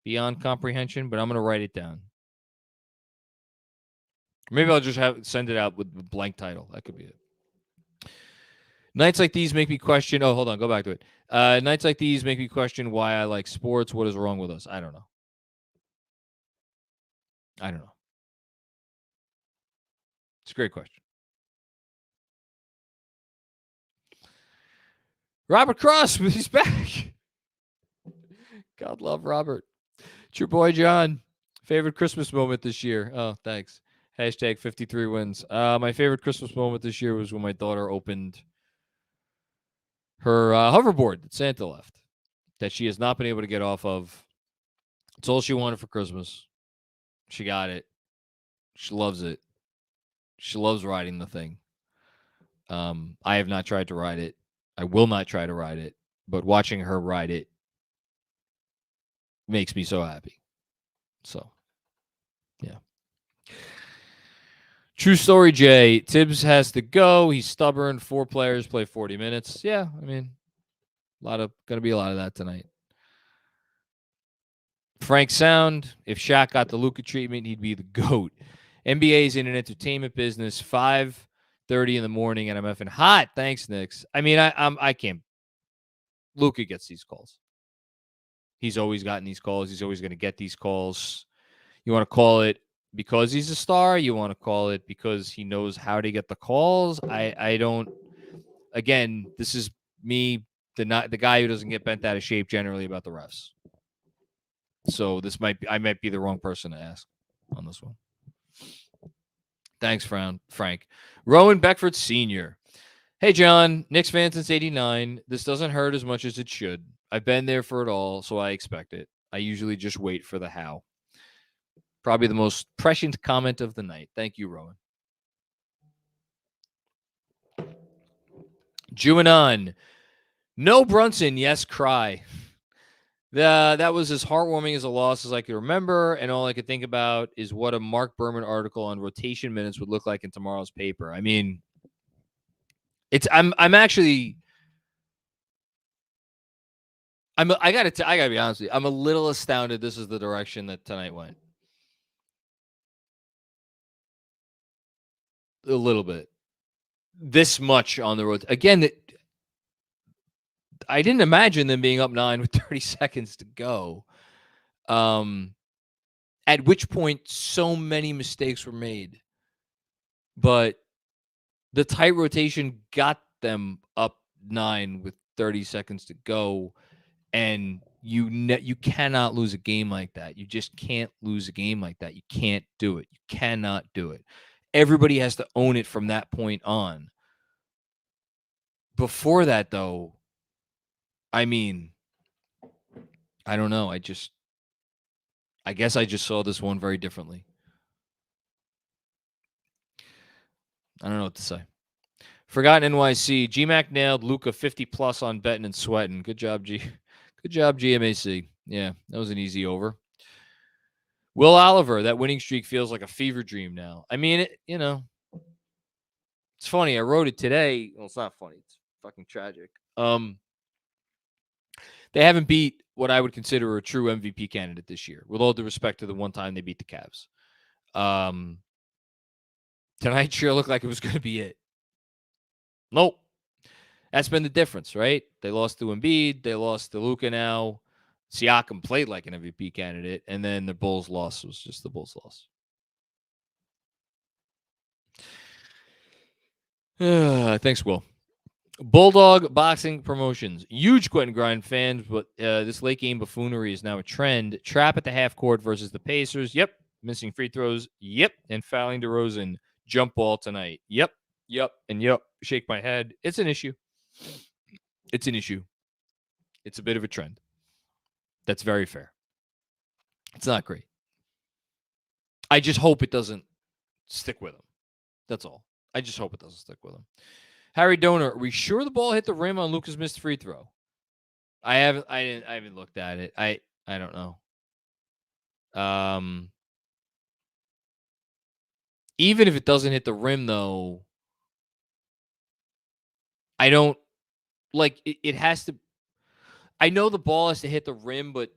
Speaker 1: Beyond comprehension, but I'm going to write it down. Maybe I'll just send it out with a blank title. That could be it. Nights like these make me question. Oh, hold on. Go back to it. Nights like these make me question why I like sports. What is wrong with us? I don't know. It's a great question. Robert Cross, he's back. God love Robert. It's your boy, John. Favorite Christmas moment this year? Oh, thanks. Hashtag 53 wins. My favorite Christmas moment this year was when my daughter opened her hoverboard that Santa left, that she has not been able to get off of. It's all she wanted for Christmas. She got it. She loves it. She loves riding the thing. I have not tried to ride it. I will not try to ride it. But watching her ride it makes me so happy. So, yeah. True story, Jay. Tibbs has to go. He's stubborn. 4 players play 40 minutes. Yeah, I mean, going to be a lot of that tonight. Frank Sound, if Shaq got the Luka treatment, he'd be the GOAT. NBA's in an entertainment business. 5:30 in the morning, and I'm effing hot. Thanks, Knicks. I mean, I can't. Luka gets these calls. He's always gotten these calls. He's always going to get these calls. You want to call it because he's a star? You want to call it because he knows how to get the calls? I don't. Again, this is me, the guy who doesn't get bent out of shape generally about the refs. So I might be the wrong person to ask on this one. Thanks, Frank. Rowan Beckford Sr. Hey, John, Knicks fan since 89. This doesn't hurt as much as it should. I've been there for it all, so I expect it. I usually just wait for the how. Probably the most prescient comment of the night. Thank you, Rowan. Juanon. No Brunson, yes, cry. That was as heartwarming as a loss as I could remember, and all I could think about is what a Mark Berman article on rotation minutes would look like in tomorrow's paper. I mean, I gotta be honest with you. I'm a little astounded this is the direction that tonight went. A little bit. This much on the road. Again, I didn't imagine them being up 9 with 30 seconds to go. At which point so many mistakes were made. But the tight rotation got them up 9 with 30 seconds to go. And you cannot lose a game like that. You just can't lose a game like that. You can't do it. You cannot do it. Everybody has to own it from that point on. Before that, though, I mean, I don't know. I guess I just saw this one very differently. I don't know what to say. Forgotten NYC. GMAC nailed Luka 50+ on betting and sweating. Good job, Good job, GMAC. Yeah, that was an easy over. Will Oliver, that winning streak feels like a fever dream now. I mean, it's funny. I wrote it today. Well, it's not funny. It's fucking tragic. They haven't beat what I would consider a true MVP candidate this year, with all due respect to the one time they beat the Cavs. Tonight sure looked like it was going to be it. Nope. That's been the difference, right? They lost to Embiid. They lost to Luka now. Siakam played like an MVP candidate, and then the Bulls' loss was just the Bulls' loss. Thanks, Will. Bulldog Boxing Promotions. Huge Quentin Grind fans, but this late game buffoonery is now a trend. Trap at the half court versus the Pacers. Yep. Missing free throws. Yep. And fouling DeRozan. Jump ball tonight. Yep. Yep. And yep. Shake my head. It's an issue. It's an issue. It's a bit of a trend. That's very fair. It's not great. I just hope it doesn't stick with him. That's all. I just hope it doesn't stick with him. Harry Donor, are we sure the ball hit the rim on Luka's missed free throw? I haven't looked at it. I don't know. Even if it doesn't hit the rim, though, I don't like it. It has to. I know the ball has to hit the rim, but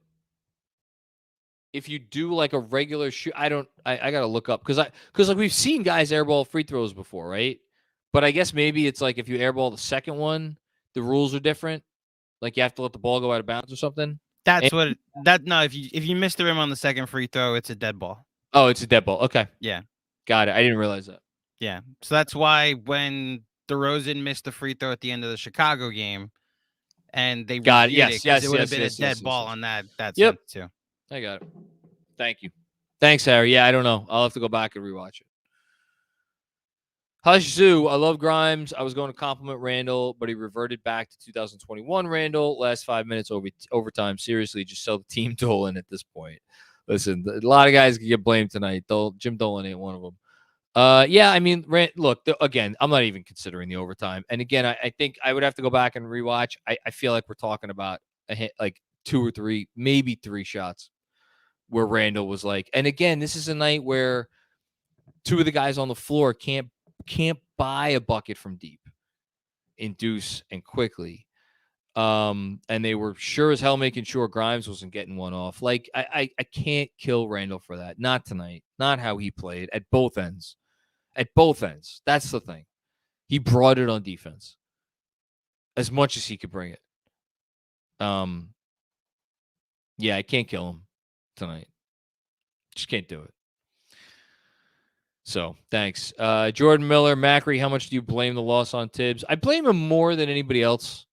Speaker 1: if you do like a regular shoot, I gotta look up because like we've seen guys airball free throws before, right? But I guess maybe it's like if you airball the second one, the rules are different. Like you have to let the ball go out of bounds or something.
Speaker 2: That's what no. If you miss the rim on the second free throw, it's a dead ball.
Speaker 1: Oh, it's a dead ball. Okay.
Speaker 2: Yeah.
Speaker 1: Got it. I didn't realize that.
Speaker 2: Yeah. So that's why when DeRozan missed the free throw at the end of the Chicago game, and they
Speaker 1: got it.
Speaker 2: Yes,
Speaker 1: Yes.
Speaker 2: it would have been a dead ball on that
Speaker 1: yep.
Speaker 2: sense too.
Speaker 1: I got it. Thank you. Thanks, Harry. Yeah, I don't know. I'll have to go back and rewatch it. Hush Zoo, I love Grimes. I was going to compliment Randle, but he reverted back to 2021 Randle. Last 5 minutes overtime. Seriously, just sell the team Dolan at this point. Listen, a lot of guys can get blamed tonight. Jim Dolan ain't one of them. Yeah, I mean, look, again, I'm not even considering the overtime. And again, I think I would have to go back and rewatch. I feel like we're talking about like 2 or 3, maybe 3 shots where Randle was like, and again, this is a night where 2 of the guys on the floor can't buy a bucket from deep in Deuce and quickly. And they were sure as hell making sure Grimes wasn't getting one off. Like, I can't kill Randle for that. Not tonight. Not how he played at both ends. At both ends. That's the thing. He brought it on defense as much as he could bring it. Yeah, I can't kill him tonight. Just can't do it. So, thanks. Jordan Miller, Macri, how much do you blame the loss on Tibbs? I blame him more than anybody else.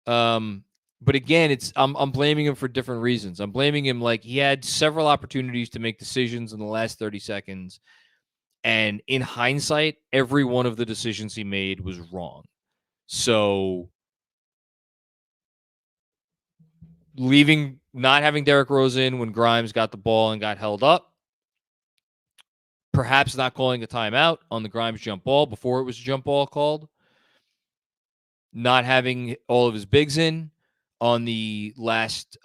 Speaker 1: But again, I'm blaming him for different reasons. I'm blaming him like he had several opportunities to make decisions in the last 30 seconds. And in hindsight, every one of the decisions he made was wrong. So not having Derrick Rose in when Grimes got the ball and got held up, perhaps not calling a timeout on the Grimes jump ball before it was a jump ball called, not having all of his bigs in on the last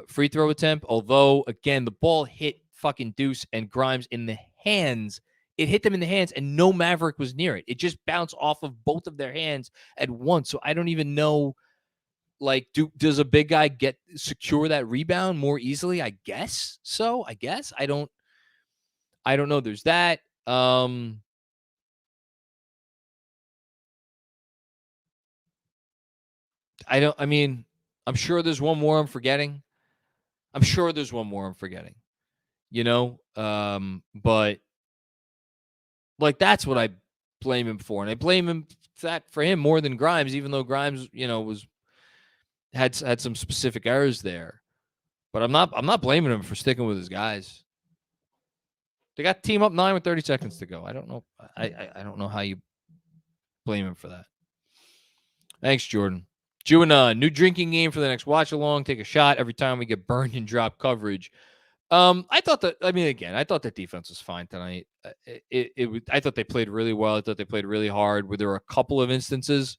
Speaker 1: free throw attempt. Although, again, the ball hit fucking Deuce and Grimes in the hands. It hit them in the hands, and no Maverick was near it. It just bounced off of both of their hands at once. So I don't even know, like, does a big guy secure that rebound more easily? I guess so. I don't know. There's that. I'm sure there's one more I'm forgetting. But like, that's what I blame him for. And I blame him for him more than Grimes, even though Grimes, had some specific errors there. But I'm not blaming him for sticking with his guys. They got team up 9 with 30 seconds to go. I don't know. I don't know how you blame him for that. Thanks, Jordan. Juana, new drinking game for the next watch along. Take a shot every time we get burned and drop coverage. I thought that defense was fine tonight. I thought they played really well. I thought they played really hard. Were there a couple of instances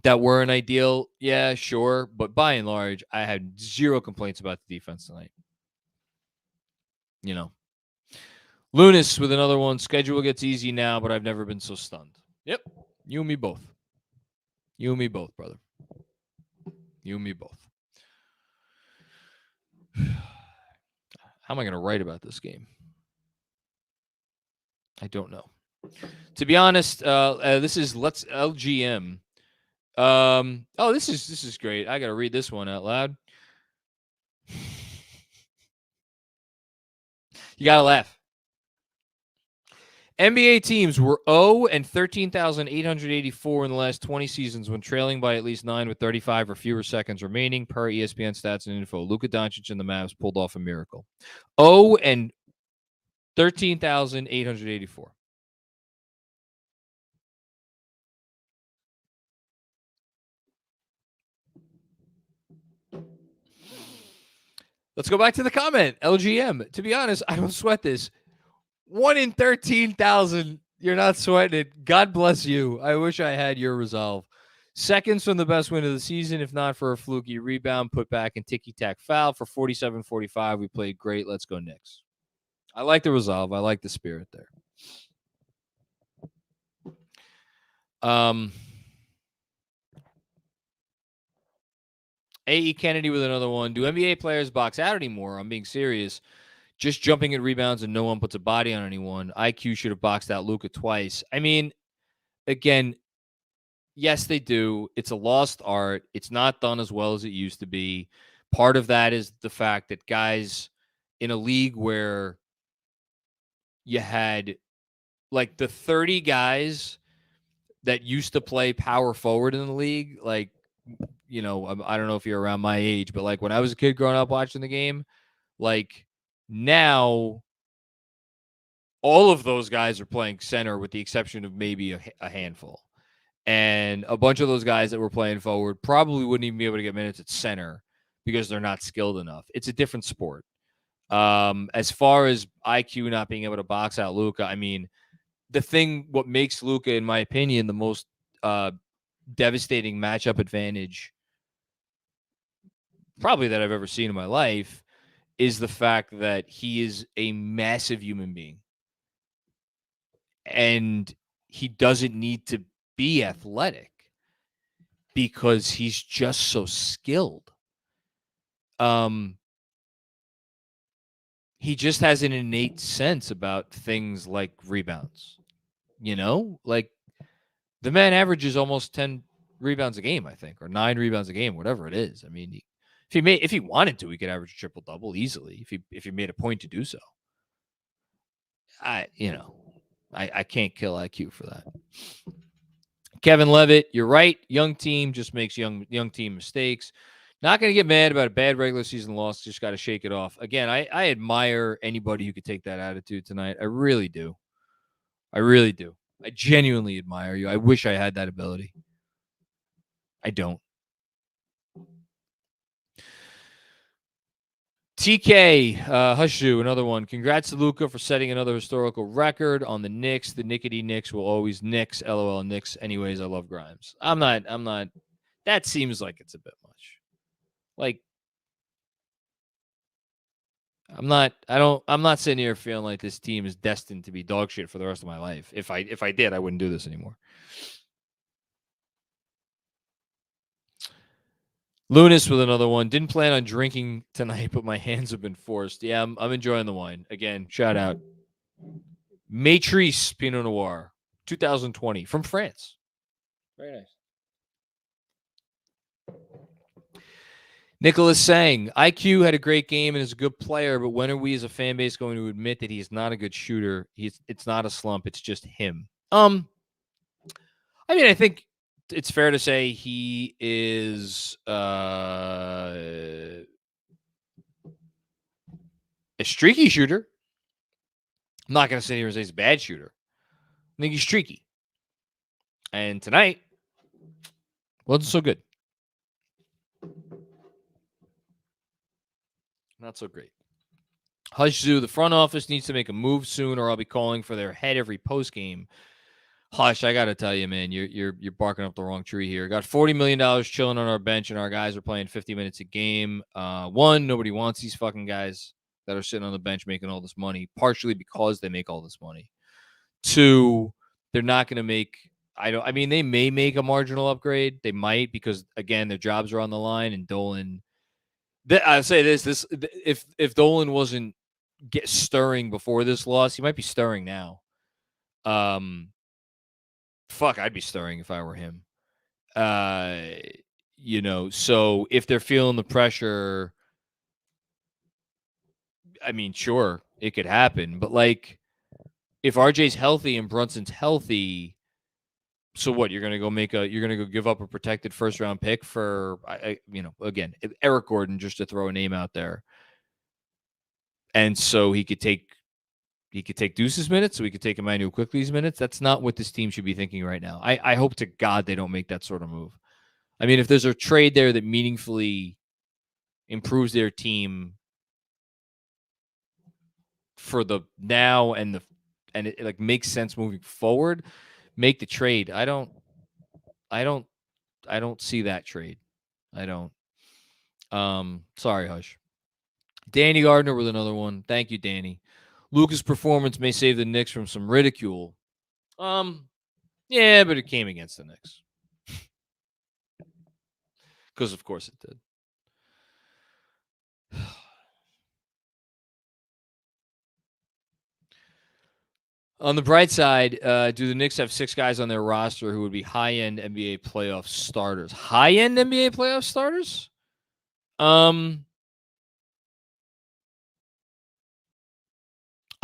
Speaker 1: that weren't ideal? Yeah, sure. But by and large, I had zero complaints about the defense tonight. Lunas with another one. Schedule gets easy now, but I've never been so stunned. Yep. You and me both. You and me both, brother. You and me both. How am I going to write about this game? I don't know. To be honest, this is Let's LGM. This is great. I got to read this one out loud. You got to laugh. NBA teams were 0 and 13,884 in the last 20 seasons when trailing by at least 9 with 35 or fewer seconds remaining per ESPN stats and info. Luka Doncic and the Mavs pulled off a miracle. 0 and 13,884. Let's go back to the comment. LGM. To be honest, I don't sweat this. 1 in 13,000. You're not sweating it. God bless you. I wish I had your resolve. Seconds from the best win of the season, if not for a fluky rebound, put back and ticky-tack foul for 47-45. We played great. Let's go Knicks. I like the resolve. I like the spirit there. A.E. Kennedy with another one. Do NBA players box out anymore? I'm being serious. Just jumping at rebounds and no one puts a body on anyone. IQ should have boxed out Luka twice. I mean, again, yes, they do. It's a lost art. It's not done as well as it used to be. Part of that is the fact that guys in a league where you had like the 30 guys that used to play power forward in the league, like, you know, I don't know if you're around my age, but like when I was a kid growing up watching the game, like now all of those guys are playing center with the exception of maybe a handful. And a bunch of those guys that were playing forward probably wouldn't even be able to get minutes at center because they're not skilled enough. It's a different sport. As far as IQ not being able to box out Luka, I mean, what makes Luka, in my opinion, the most devastating matchup advantage probably that I've ever seen in my life is the fact that he is a massive human being. And he doesn't need to be athletic because he's just so skilled. He just has an innate sense about things like rebounds. You know, like the man averages almost 10 rebounds a game, I think, or 9 rebounds a game, whatever it is. I mean, if he wanted to, he could average a triple double easily if he made a point to do so. I can't kill IQ for that. Kevin Levitt, you're right. Young team just makes young team mistakes. Not going to get mad about a bad regular season loss. Just got to shake it off. Again, I admire anybody who could take that attitude tonight. I really do. I really do. I genuinely admire you. I wish I had that ability. I don't. TK, Hushu, another one. Congrats to Luka for setting another historical record on the Knicks. The Knickety Knicks will always Knicks. LOL Knicks. Anyways, I love Grimes. I'm not. That seems like it's a bit much. Like, I'm not sitting here feeling like this team is destined to be dog shit for the rest of my life. If I did, I wouldn't do this anymore. Lunas with another one. Didn't plan on drinking tonight, but my hands have been forced. Yeah, I'm enjoying the wine. Again, shout out. Matrice Pinot Noir, 2020, from France. Very nice. Nicholas saying, IQ had a great game and is a good player, but when are we as a fan base going to admit that he's not a good shooter? It's not a slump. It's just him. I mean, I think it's fair to say he is a streaky shooter. I'm not going to sit here and say he's a bad shooter. I think he's streaky. And tonight wasn't so good. Not so great. Hush Zoo, the front office needs to make a move soon, or I'll be calling for their head every post game. Hush, I got to tell you, man, you're barking up the wrong tree here. Got $40 million chilling on our bench, and our guys are playing 50 minutes a game. One, nobody wants these fucking guys that are sitting on the bench making all this money, partially because they make all this money. Two, they're not going to make. I mean, they may make a marginal upgrade. They might because again, their jobs are on the line, and Dolan. I'll say this: if Dolan wasn't stirring before this loss, he might be stirring now. Fuck, I'd be stirring if I were him. So if they're feeling the pressure, I mean, sure, it could happen. But like, if RJ's healthy and Brunson's healthy, so what? You're gonna go give up a protected first round pick for, again, Eric Gordon, just to throw a name out there, and so he could take Deuce's minutes, so he could take Emmanuel Quickly's minutes. That's not what this team should be thinking right now. I hope to God they don't make that sort of move. I mean, if there's a trade there that meaningfully improves their team for the now and it like makes sense moving forward, make the trade. I don't see that trade. I don't. Sorry, Hush. Danny Gardner with another one. Thank you, Danny. Luka's performance may save the Knicks from some ridicule. Yeah, but it came against the Knicks. Because of course it did. On the bright side, do the Knicks have 6 guys on their roster who would be high-end NBA playoff starters? High-end NBA playoff starters? I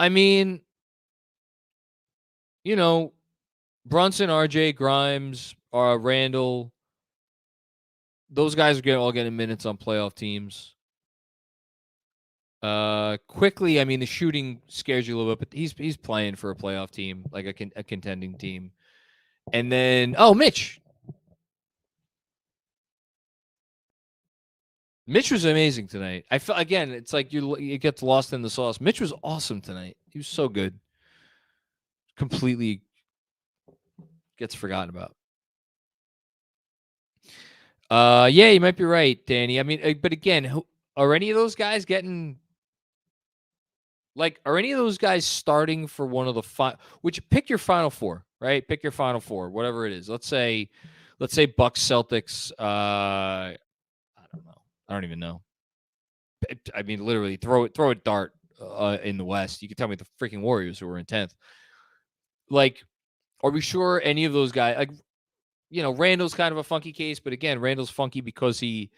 Speaker 1: mean, Brunson, RJ, Grimes, Randle, those guys are all getting minutes on playoff teams. Quickly, I mean, the shooting scares you a little bit, but he's playing for a playoff team, like a contending team. And then, Mitch. Mitch was amazing tonight. I felt, again, it's like you get lost in the sauce. Mitch was awesome tonight. He was so good. Completely gets forgotten about. Yeah, you might be right, Danny. I mean, but again, are any of those guys getting? Like, are any of those guys starting for one of the pick your final 4, right? Pick your final 4, whatever it is. Let's say Bucks, Celtics. I don't know. I don't even know. I mean, literally, throw a dart in the West. You can tell me the freaking Warriors who were in 10th. Like, are we sure any of those guys? Like, Randall's kind of a funky case, but again, Randall's funky because he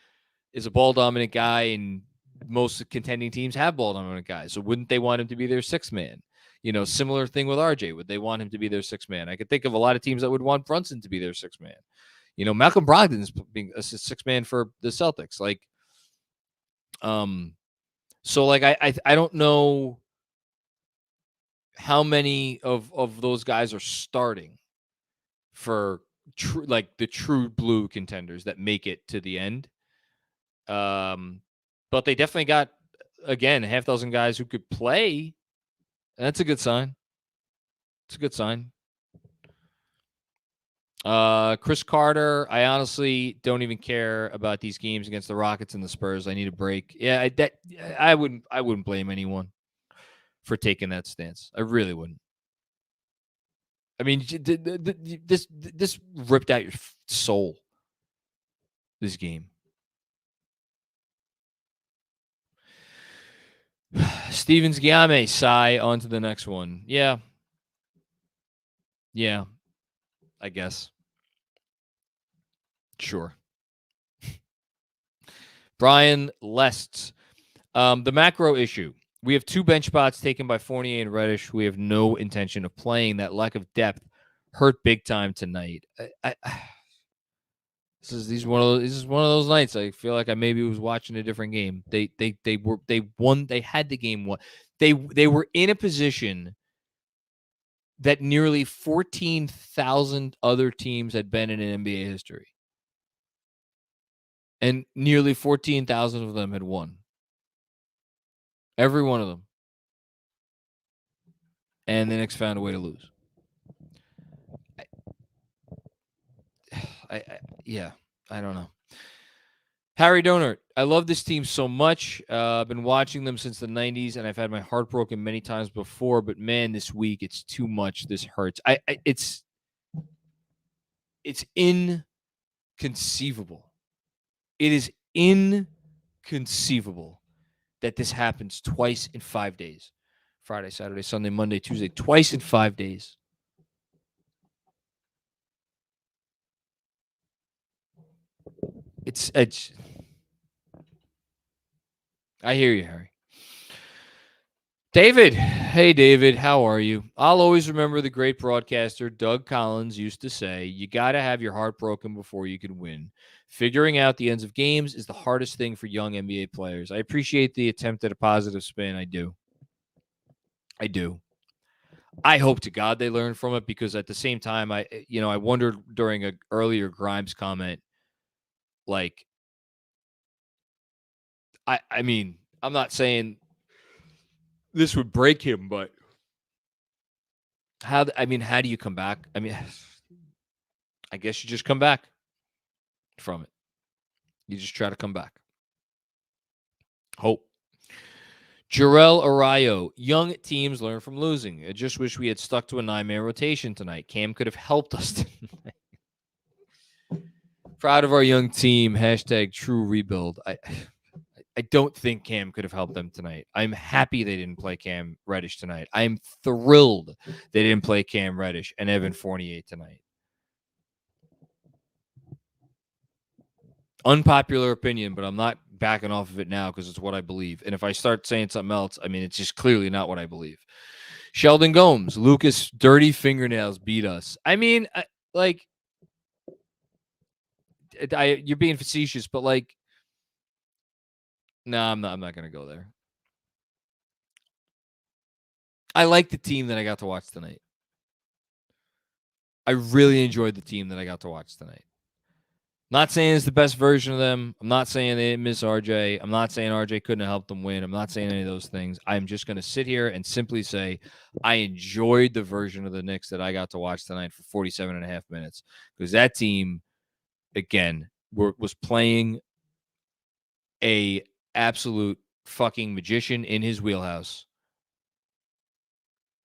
Speaker 1: is a ball dominant guy, and most contending teams have ball dominant guys. So wouldn't they want him to be their 6th man? Similar thing with RJ. Would they want him to be their 6th man? I could think of a lot of teams that would want Brunson to be their 6th man. Malcolm Brogdon's being a 6th man for the Celtics. Like, so like I don't know how many of those guys are starting for the true blue contenders that make it to the end. But they definitely got, again, a half dozen guys who could play. That's a good sign. It's a good sign. Chris Carter, I honestly don't even care about these games against the Rockets and the Spurs. I need a break. Yeah, I wouldn't blame anyone for taking that stance. I really wouldn't. I mean, this ripped out your soul, this game. Stevens Giame, sigh, on to the next one. Yeah, I guess. Sure. Brian Lests. The macro issue. We have 2 bench spots taken by Fournier and Reddish. We have no intention of playing. That lack of depth hurt big time tonight. This is one of those nights. I feel like I maybe was watching a different game. They won. They had the game won. They were in a position that nearly 14,000 other teams had been in NBA history, and nearly 14,000 of them had won. Every one of them. And the Knicks found a way to lose. I don't know. Harry Donert, I love this team so much. I've been watching them since the 90s, and I've had my heart broken many times before. But man, this week it's too much. This hurts. It's inconceivable. It is inconceivable that this happens twice in 5 days. Friday, Saturday, Sunday, Monday, Tuesday, twice in 5 days. It's I hear you, Harry. David. Hey, David. How are you? I'll always remember the great broadcaster Doug Collins used to say, you got to have your heart broken before you can win. Figuring out the ends of games is the hardest thing for young NBA players. I appreciate the attempt at a positive spin. I do. I hope to God they learn from it, because at the same time, I wondered during an earlier Grimes comment, like, I mean, I'm not saying this would break him, but how do you come back? I mean, I guess you just come back from it. You just try to come back. Hope. Jarrell Arayo, young teams learn from losing. I just wish we had stuck to a 9-man rotation tonight. Cam could have helped us tonight. Proud of our young team. # true rebuild. I don't think Cam could have helped them tonight. I'm happy they didn't play Cam Reddish tonight. I'm thrilled they didn't play Cam Reddish and Evan Fournier tonight. Unpopular opinion, but I'm not backing off of it now because it's what I believe. And if I start saying something else, I mean, it's just clearly not what I believe. Sheldon Gomes, Lucas, dirty fingernails beat us. I mean, you're being facetious, but no, I'm not going to go there. I like the team that I got to watch tonight. I really enjoyed the team that I got to watch tonight. Not saying it's the best version of them. I'm not saying they didn't miss RJ. I'm not saying RJ couldn't have helped them win. I'm not saying any of those things. I'm just going to sit here and simply say I enjoyed the version of the Knicks that I got to watch tonight for 47 and a half minutes, because that team, again, was playing a absolute fucking magician in his wheelhouse.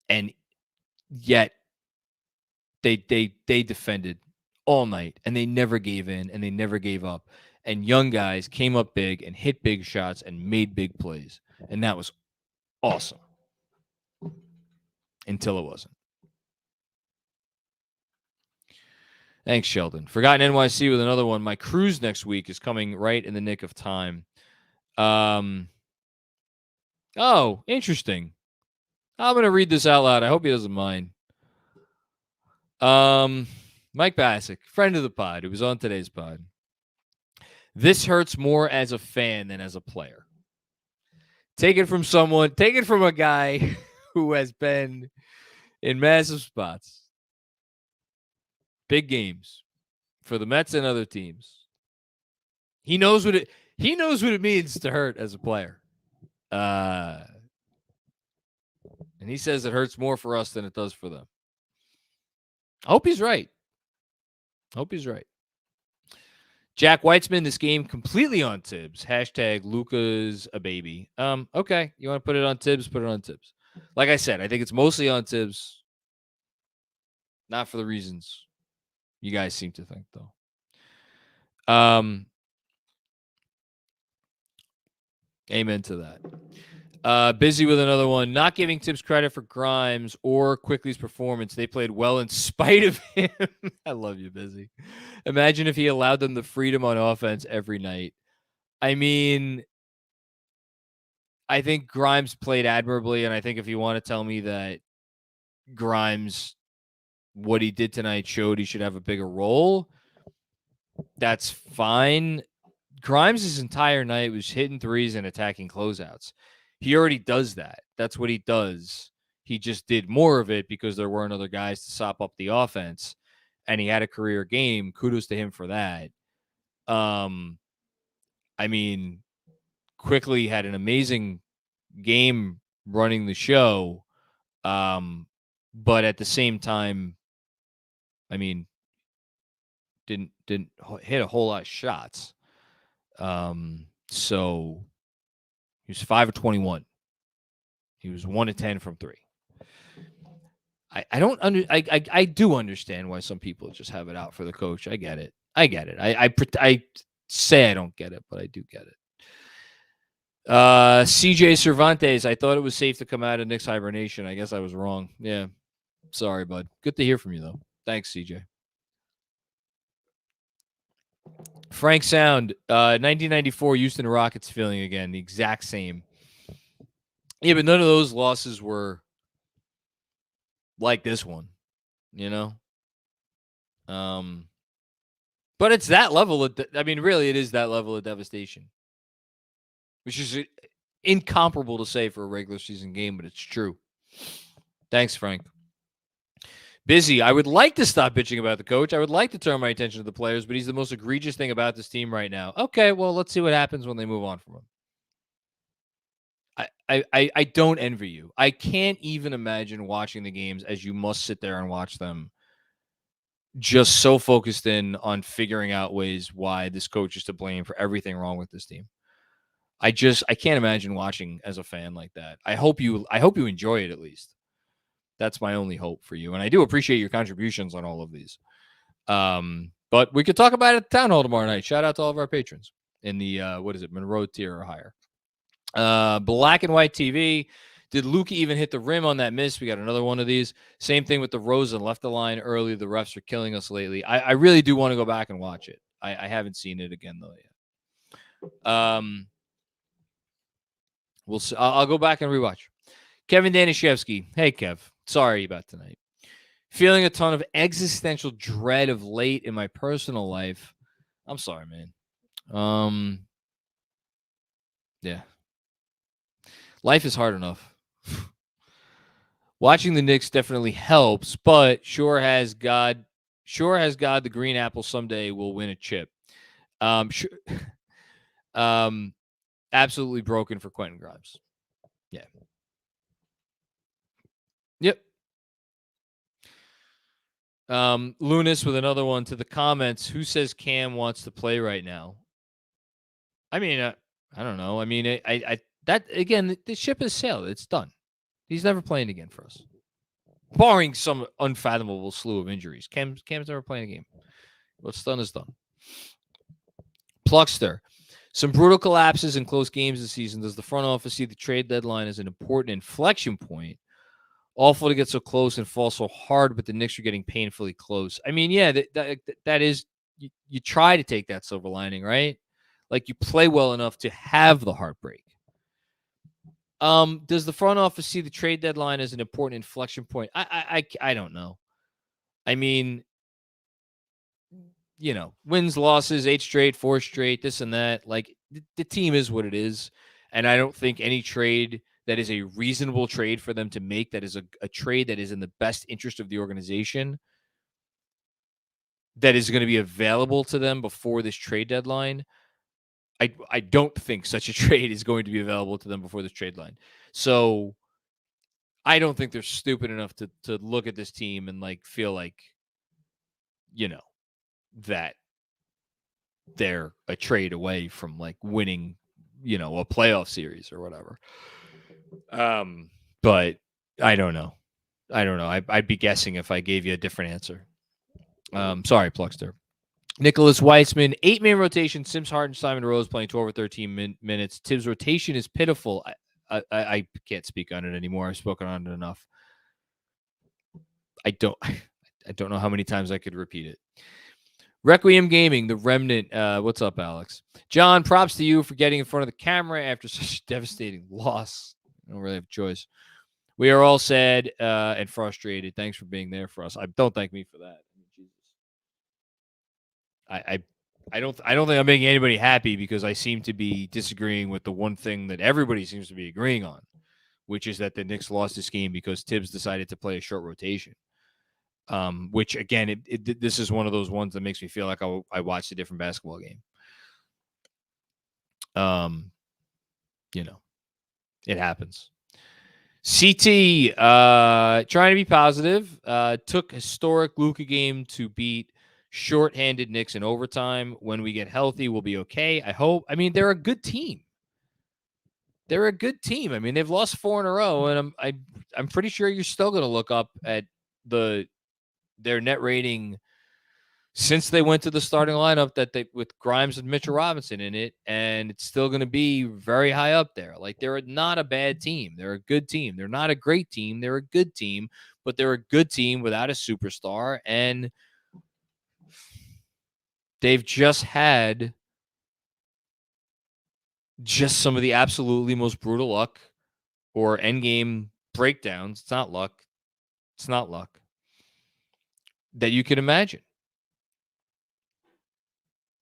Speaker 1: And yet they defended all night, and they never gave in, and they never gave up. And young guys came up big and hit big shots and made big plays. And that was awesome. Until it wasn't. Thanks, Sheldon. Forgotten NYC with another one. My cruise next week is coming right in the nick of time. Oh, interesting. I'm going to read this out loud. I hope he doesn't mind. Mike Bassick, friend of the pod, who was on today's pod. This hurts more as a fan than as a player. Take it from a guy who has been in massive spots, big games for the Mets and other teams. He knows what it means to hurt as a player. And he says it hurts more for us than it does for them. I hope he's right. Jack Weitzman, this game completely on Tibbs. # Luka's a baby. Okay. You want to put it on Tibbs? Put it on Tibbs. Like I said, I think it's mostly on Tibbs. Not for the reasons you guys seem to think, though. Amen to that. Busy with another one. Not giving Tibbs credit for Grimes or Quickly's performance. They played well in spite of him. I love you, Busy. Imagine if he allowed them the freedom on offense every night. I mean, I think Grimes played admirably, and I think if you want to tell me that Grimes, what he did tonight showed he should have a bigger role, that's fine. Grimes' entire night was hitting threes and attacking closeouts. He already does that. That's what he does. He just did more of it because there weren't other guys to sop up the offense, and he had a career game. Kudos to him for that. I mean, Quickly had an amazing game running the show, but at the same time, I mean, didn't hit a whole lot of shots. So he was 5 of 21. He was 1 of 10 from 3. I do understand why some people just have it out for the coach. I get it. I say I don't get it, but I do get it. CJ Cervantes, I thought it was safe to come out of Knicks hibernation. I guess I was wrong. Yeah. Sorry, bud. Good to hear from you, though. Thanks, CJ. Frank Sound, 1994 Houston Rockets feeling again, the exact same. Yeah, but none of those losses were like this one, you know? But it's that level of, really, it is that level of devastation, which is incomparable to say for a regular season game, but it's true. Thanks, Frank. Busy. I would like to stop bitching about the coach. I would like to turn my attention to the players, but he's the most egregious thing about this team right now. Okay, well, let's see what happens when they move on from him. I don't envy you. I can't even imagine watching the games as you must sit there and watch them, just so focused in on figuring out ways why this coach is to blame for everything wrong with this team. I can't imagine watching as a fan like that. I hope you enjoy it at least. That's my only hope for you. And I do appreciate your contributions on all of these. But we could talk about it at the town hall tomorrow night. Shout out to all of our patrons in the Monroe tier or higher. Black and white TV. Did Luka even hit the rim on that miss? We got another one of these. Same thing with the Rosen. Left the line early. The refs are killing us lately. I really do want to go back and watch it. I haven't seen it again though yet. We'll see. I'll go back and rewatch. Kevin Danishevsky. Hey, Kev. Sorry about tonight. Feeling a ton of existential dread of late in my personal life. I'm sorry, man. Yeah. Life is hard enough. Watching the Knicks definitely helps, but sure has God the green apple someday will win a chip. Sure, absolutely broken for Quentin Grimes. Yeah. Yep. Lunas with another one to the comments. Who says Cam wants to play right now? I mean, I don't know. I mean, that again, the ship has sailed. It's done. He's never playing again for us, barring some unfathomable slew of injuries. Cam's never playing a game. What's done is done. Pluckster. Some brutal collapses in close games this season. Does the front office see the trade deadline as an important inflection point? Awful to get so close and fall so hard, but the Knicks are getting painfully close. I mean, yeah, that is, you try to take that silver lining, right? Like you play well enough to have the heartbreak. Does the front office see the trade deadline as an important inflection point? I don't know. I mean, wins, losses, 8 straight, 4 straight, this and that. Like the team is what it is. And I don't think any trade that is a reasonable trade for them to make, that is a trade that is in the best interest of the organization, that is going to be available to them before this trade deadline. I don't think such a trade is going to be available to them before this trade line. So I don't think they're stupid enough to look at this team and like feel like, that they're a trade away from like winning, a playoff series or whatever. But I don't know. I'd be guessing if I gave you a different answer. Sorry, Pluckster. Nicholas Weissman, 8-man rotation. Sims, Harden, Simon Rose playing 12 or 13 minutes. Tibbs' rotation is pitiful. I can't speak on it anymore. I've spoken on it enough. I don't know how many times I could repeat it. Requiem Gaming, the Remnant. What's up, Alex? John, props to you for getting in front of the camera after such a devastating loss. I don't really have a choice. We are all sad and frustrated. Thanks for being there for us. Don't thank me for that. I don't think I'm making anybody happy because I seem to be disagreeing with the one thing that everybody seems to be agreeing on, which is that the Knicks lost this game because Tibbs decided to play a short rotation. Which again, this is one of those ones that makes me feel like I watched a different basketball game. It happens. CT, trying to be positive, took historic Luka game to beat shorthanded Knicks in overtime. When we get healthy, we'll be okay. I hope. I mean, they're a good team. I mean, they've lost 4 in a row, and I'm pretty sure you're still going to look up at their net rating since they went to the starting lineup with Grimes and Mitchell Robinson in it, and it's still going to be very high up there. Like, they're not a bad team. They're a good team. They're not a great team. They're a good team, but they're a good team without a superstar. And They've just had just some of the absolutely most brutal luck or endgame breakdowns. It's not luck. It's not luck that you can imagine.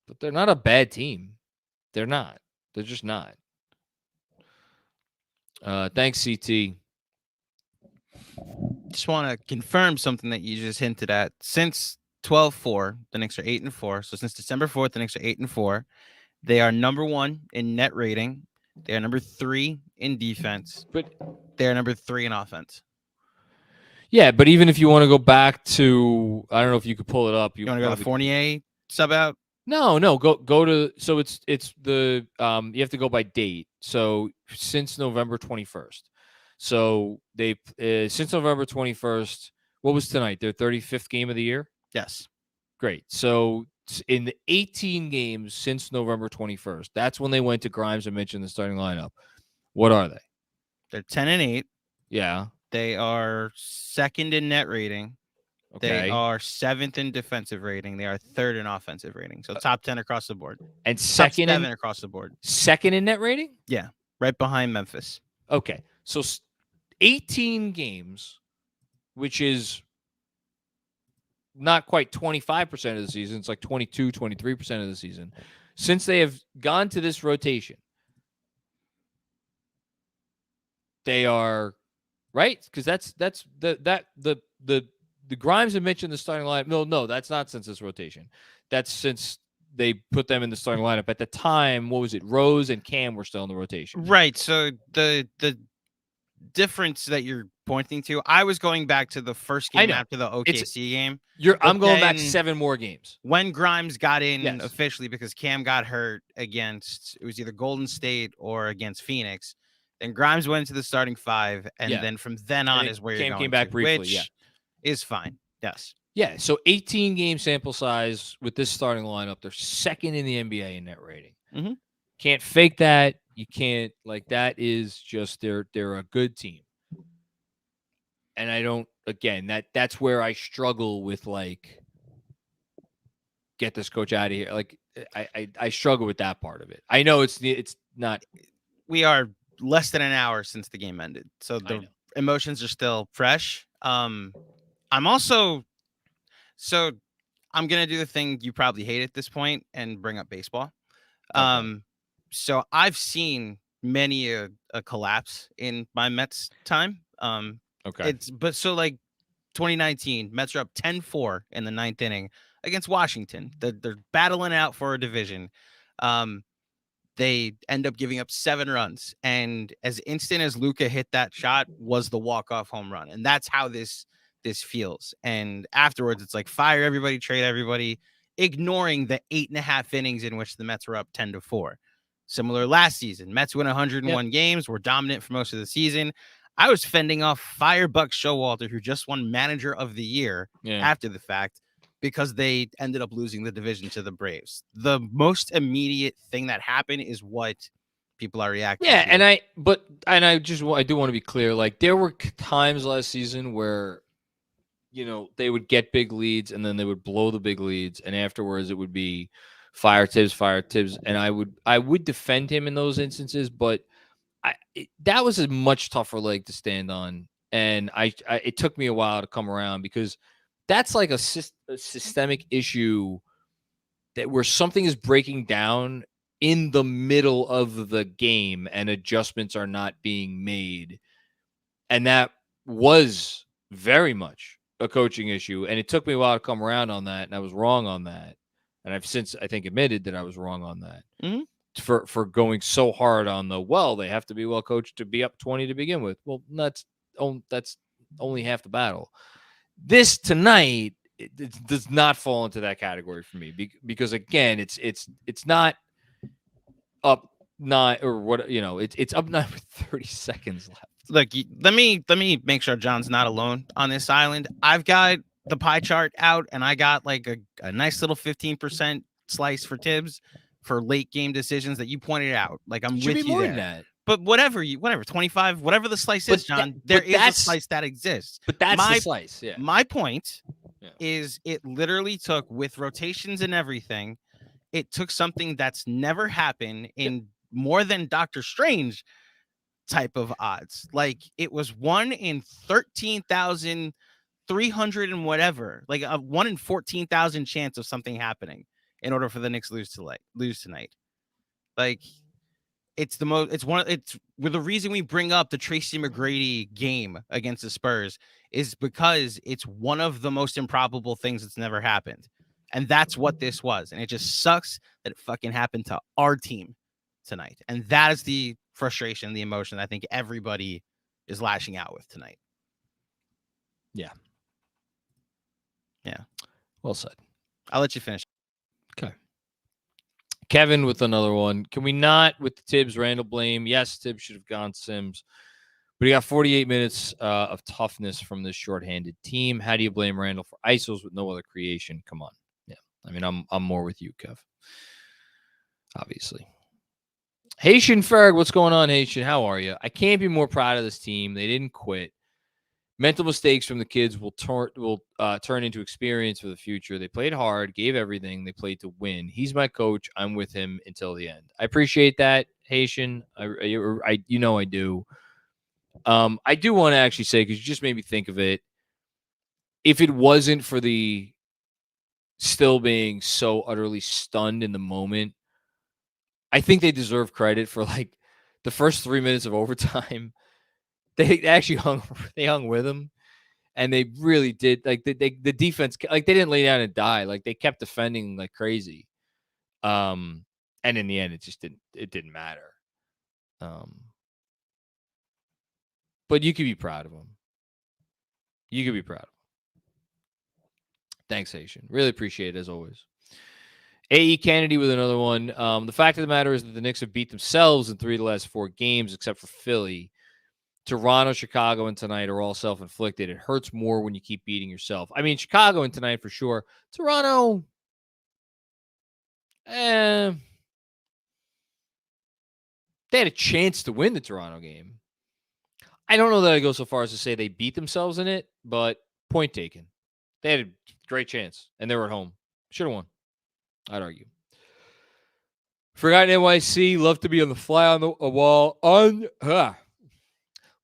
Speaker 1: But they're not a bad team. They're not. They're just not. Thanks, CT.
Speaker 2: Just want to confirm something that you just hinted at. Since 12-4, the Knicks are 8-4. So since December 4th, the Knicks are 8-4. They are number 1 in net rating. They are number 3 in defense.
Speaker 1: But
Speaker 2: they are number 3 in offense.
Speaker 1: Yeah, but even if you want to go back to, I don't know if you could pull it up.
Speaker 2: You want to go to Fournier sub out?
Speaker 1: No, go to. So it's the you have to go by date. So since November 21st. So they since November 21st. What was tonight? Their 35th game of the year.
Speaker 2: Yes.
Speaker 1: Great. So in the 18 games since November 21st, that's when they went to Grimes and Mitch in the starting lineup. What are they?
Speaker 2: They're 10-8.
Speaker 1: Yeah.
Speaker 2: They are 2nd in net rating.
Speaker 1: Okay.
Speaker 2: They are 7th in defensive rating. They are 3rd in offensive rating. So top 10 across the board.
Speaker 1: And
Speaker 2: top 7 across the board.
Speaker 1: 2nd in net rating?
Speaker 2: Yeah. Right behind Memphis.
Speaker 1: Okay. So 18 games, which is not quite 25% of the season. It's like 22, 23% of the season. Since they have gone to this rotation, they are right, because that's the Grimes and Mitch in the starting lineup. No, that's not since this rotation. That's since they put them in the starting lineup. At the time, what was it? Rose and Cam were still in the rotation.
Speaker 2: Right. So the difference that you're pointing to, I was going back to the first game after the OKC game.
Speaker 1: I'm going back 7 more games.
Speaker 2: When Grimes got in officially because Cam got hurt against, it was either Golden State or against Phoenix. Then Grimes went into the starting 5, and then from then on is where you're going.
Speaker 1: Came back briefly,
Speaker 2: which is fine. Yes.
Speaker 1: Yeah. So 18 game sample size with this starting lineup. They're 2nd in the NBA in net rating.
Speaker 2: Mm-hmm.
Speaker 1: Can't fake that. You can't, like, that is just they're a good team. And I don't, again, that's where I struggle with, like, get this coach out of here. Like, I struggle with that part of it. I know it's not.
Speaker 2: We are less than an hour since the game ended, so the emotions are still fresh. I'm gonna do the thing you probably hate at this point and bring up baseball. Okay. So I've seen many a collapse in my Mets time.
Speaker 1: Okay.
Speaker 2: Like 2019, Mets are up 10-4 in the 9th inning against Washington. They're battling out for a division. They end up giving up 7 runs, and as instant as Luka hit that shot was the walk-off home run, and that's how this feels. And afterwards, it's like fire everybody, trade everybody, ignoring the 8.5 innings in which the Mets were up 10-4. Similar last season, Mets win 101 games, were dominant for most of the season. I was fending off Firebuck Showalter, who just won Manager of the Year after the fact, because they ended up losing the division to the Braves. The most immediate thing that happened is what people are reacting to.
Speaker 1: And I do want to be clear. Like, there were times last season where, they would get big leads and then they would blow the big leads, and afterwards it would be fire Tibbs, and I would defend him in those instances, but that was a much tougher leg to stand on, and it took me a while to come around, because that's like a systemic issue where something is breaking down in the middle of the game and adjustments are not being made. And that was very much a coaching issue. And it took me a while to come around on that. And I was wrong on that. And I've since, I think, admitted that I was wrong on that.
Speaker 2: Mm-hmm.
Speaker 1: For going so hard on they have to be well coached to be up 20 to begin with. Well, that's only half the battle. This tonight, it does not fall into that category for me, because again, it's not up 9 or what, it's up 9 with 30 seconds left.
Speaker 2: Look, let me make sure John's not alone on this island. I've got the pie chart out, and I got like a nice little 15% slice for Tibbs for late game decisions that you pointed out. Like, I'm with you there. Than that. But whatever, 25, whatever the slice is, John, there is a slice that exists.
Speaker 1: But that's the slice, yeah.
Speaker 2: My point is, it literally took, with rotations and everything, it took something that's never happened in more than Doctor Strange type of odds. Like it was 1 in 13,300 and whatever, like a 1 in 14,000 chance of something happening in order for the Knicks lose tonight. Like it's the reason we bring up the Tracy McGrady game against the Spurs is because it's one of the most improbable things that's never happened. And that's what this was. And it just sucks that it fucking happened to our team tonight. And that is the frustration, the emotion I think everybody is lashing out with tonight.
Speaker 1: Yeah.
Speaker 2: Yeah.
Speaker 1: Well said.
Speaker 2: I'll let you finish.
Speaker 1: Okay. Kevin with another one. Can we not, with the Tibbs Randle blame? Yes, Tibbs should have gone Sims, but he got 48 minutes of toughness from this shorthanded team. How do you blame Randle for ISOs with no other creation? Come on. Yeah. I mean, I'm more with you, Kev. Obviously. Haitian Ferg, what's going on, Haitian? How are you? I can't be more proud of this team. They didn't quit. Mental mistakes from the kids will turn into experience for the future. They played hard, gave everything. They played to win. He's my coach. I'm with him until the end. I appreciate that, Haitian. I you know I do. I do want to actually say, because you just made me think of it, if it wasn't for the still being so utterly stunned in the moment, I think they deserve credit for like the first 3 minutes of overtime. They actually hung with him, and they really did. Like the defense, like they didn't lay down and die. Like they kept defending like crazy. And in the end, it just didn't matter. But you could be proud of them. You could be proud of them. Thanks, Haitian. Really appreciate it as always. A.E. Kennedy with another one. The fact of the matter is that the Knicks have beat themselves in 3 of the last 4 games, except for Philly. Toronto, Chicago, and tonight are all self-inflicted. It hurts more when you keep beating yourself. I mean, Chicago and tonight for sure. Toronto, they had a chance to win the Toronto game. I don't know that I go so far as to say they beat themselves in it, but point taken. They had a great chance, and they were at home. Should have won, I'd argue. Forgotten NYC, love to be on the fly on the wall.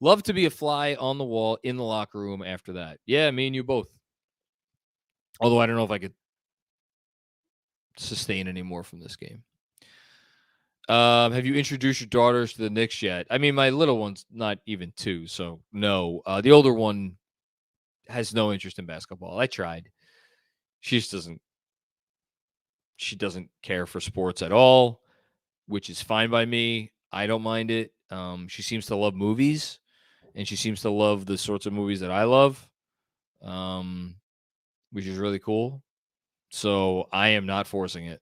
Speaker 1: Love to be a fly on the wall in the locker room after that. Yeah, me and you both. Although I don't know if I could sustain any more from this game. Have you introduced your daughters to the Knicks yet? I mean, my little one's not even 2, so no. The older one has no interest in basketball. I tried. She just doesn't. She doesn't care for sports at all, which is fine by me. I don't mind it. She seems to love movies. And she seems to love the sorts of movies that I love, which is really cool. So I am not forcing it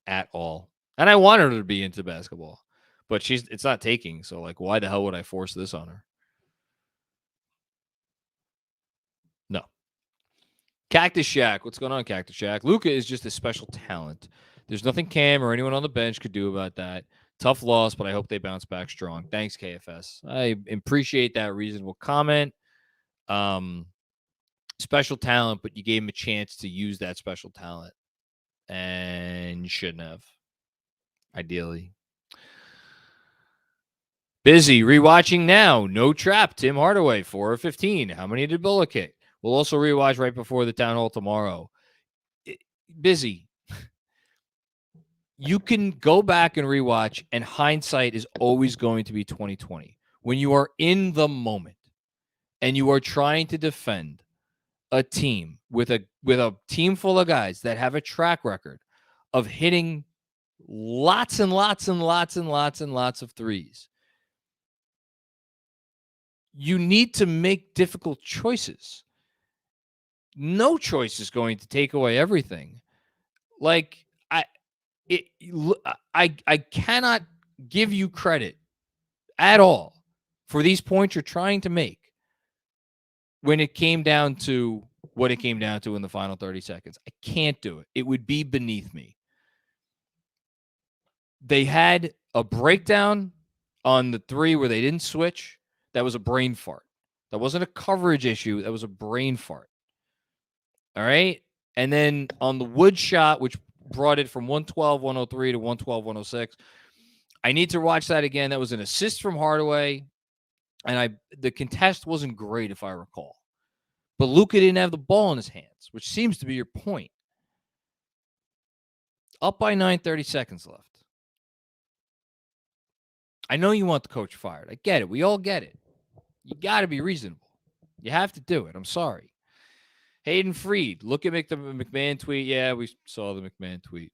Speaker 1: at all. And I want her to be into basketball, but it's not taking. So like, why the hell would I force this on her? No. Cactus Shack. What's going on, Cactus Shack? Luka is just a special talent. There's nothing Cam or anyone on the bench could do about that. Tough loss, but I hope they bounce back strong. Thanks, KFS. I appreciate that reasonable comment. Special talent, but you gave him a chance to use that special talent. And you shouldn't have. Ideally. Busy. Rewatching now. No Trap. Tim Hardaway, 4 of 15. How many did Bullock hit? We'll also rewatch right before the town hall tomorrow. Busy. You can go back and rewatch, and hindsight is always going to be 2020. When you are in the moment and you are trying to defend a team with a team full of guys that have a track record of hitting lots and lots and lots and lots and lots of threes, you need to make difficult choices. No choice is going to take away everything. Like I cannot give you credit at all for these points you're trying to make when it came down to what it came down to in the final 30 seconds. I can't do it. It would be beneath me. They had a breakdown on the 3 where they didn't switch. That was a brain fart. That wasn't a coverage issue. That was a brain fart. All right? And then on the Wood shot, which brought it from 112, 103 to 112, 106. I need to watch that again. That was an assist from Hardaway, and the contest wasn't great, if I recall. But Luka didn't have the ball in his hands, which seems to be your point. Up by 9, 30 seconds left. I know you want the coach fired. I get it. We all get it. You got to be reasonable. You have to do it. I'm sorry. Hayden Freed, look at the McMahon tweet. Yeah, we saw the McMahon tweet.